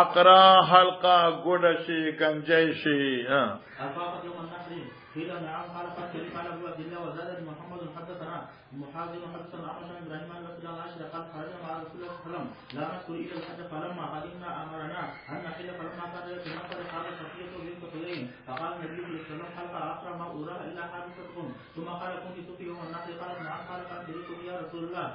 اقرا حلقه ګډشي گنجشي قيل نعم قال فكري قال ابو عبد الله وزاد محمد حدثنا محاذر حدثنا عمرو بن ابراهيم عن رسول الله عائشه قال خرج مع رسول الله صلى الله عليه وسلم لا نذكر الى الحج فلما قدمنا امرنا ان نحل فلما كان في نفر قال صفيه بنت حليم فقال النبي صلى الله عليه وسلم حلق اخر ما اراها الا حادثتكم ثم قال كنت تفي يوم النحر قالت نعم قال فاعتريكم يا رسول الله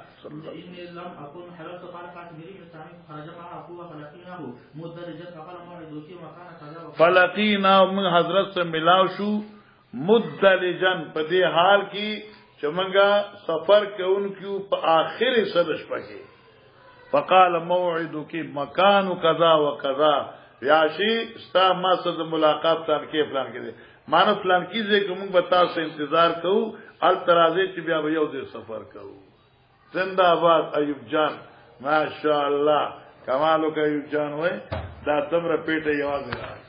اني لم اكن حللت قال فاعتبري من سامي خرج مع اخوه فلقيناه مدرجا فقال موعدك وكان كذا فلقينا من حضرت سے ملاو شو مدلجن په دې حال کې چې منګه سفر کوونکو په آخري صدش پکې فقال موعدك مکان کذا وکذا یاشي ستا ما سره ملاقات تر کې پلان کړي مان پلان کیږي چې موږ به تاسو انتظار کوو ال ترازه چې بیا یو ځای سفر کوو. زنده آباد ایوب جان ماشاءالله کمالو کې ایوب جان وای دا تمره پیټه یوازې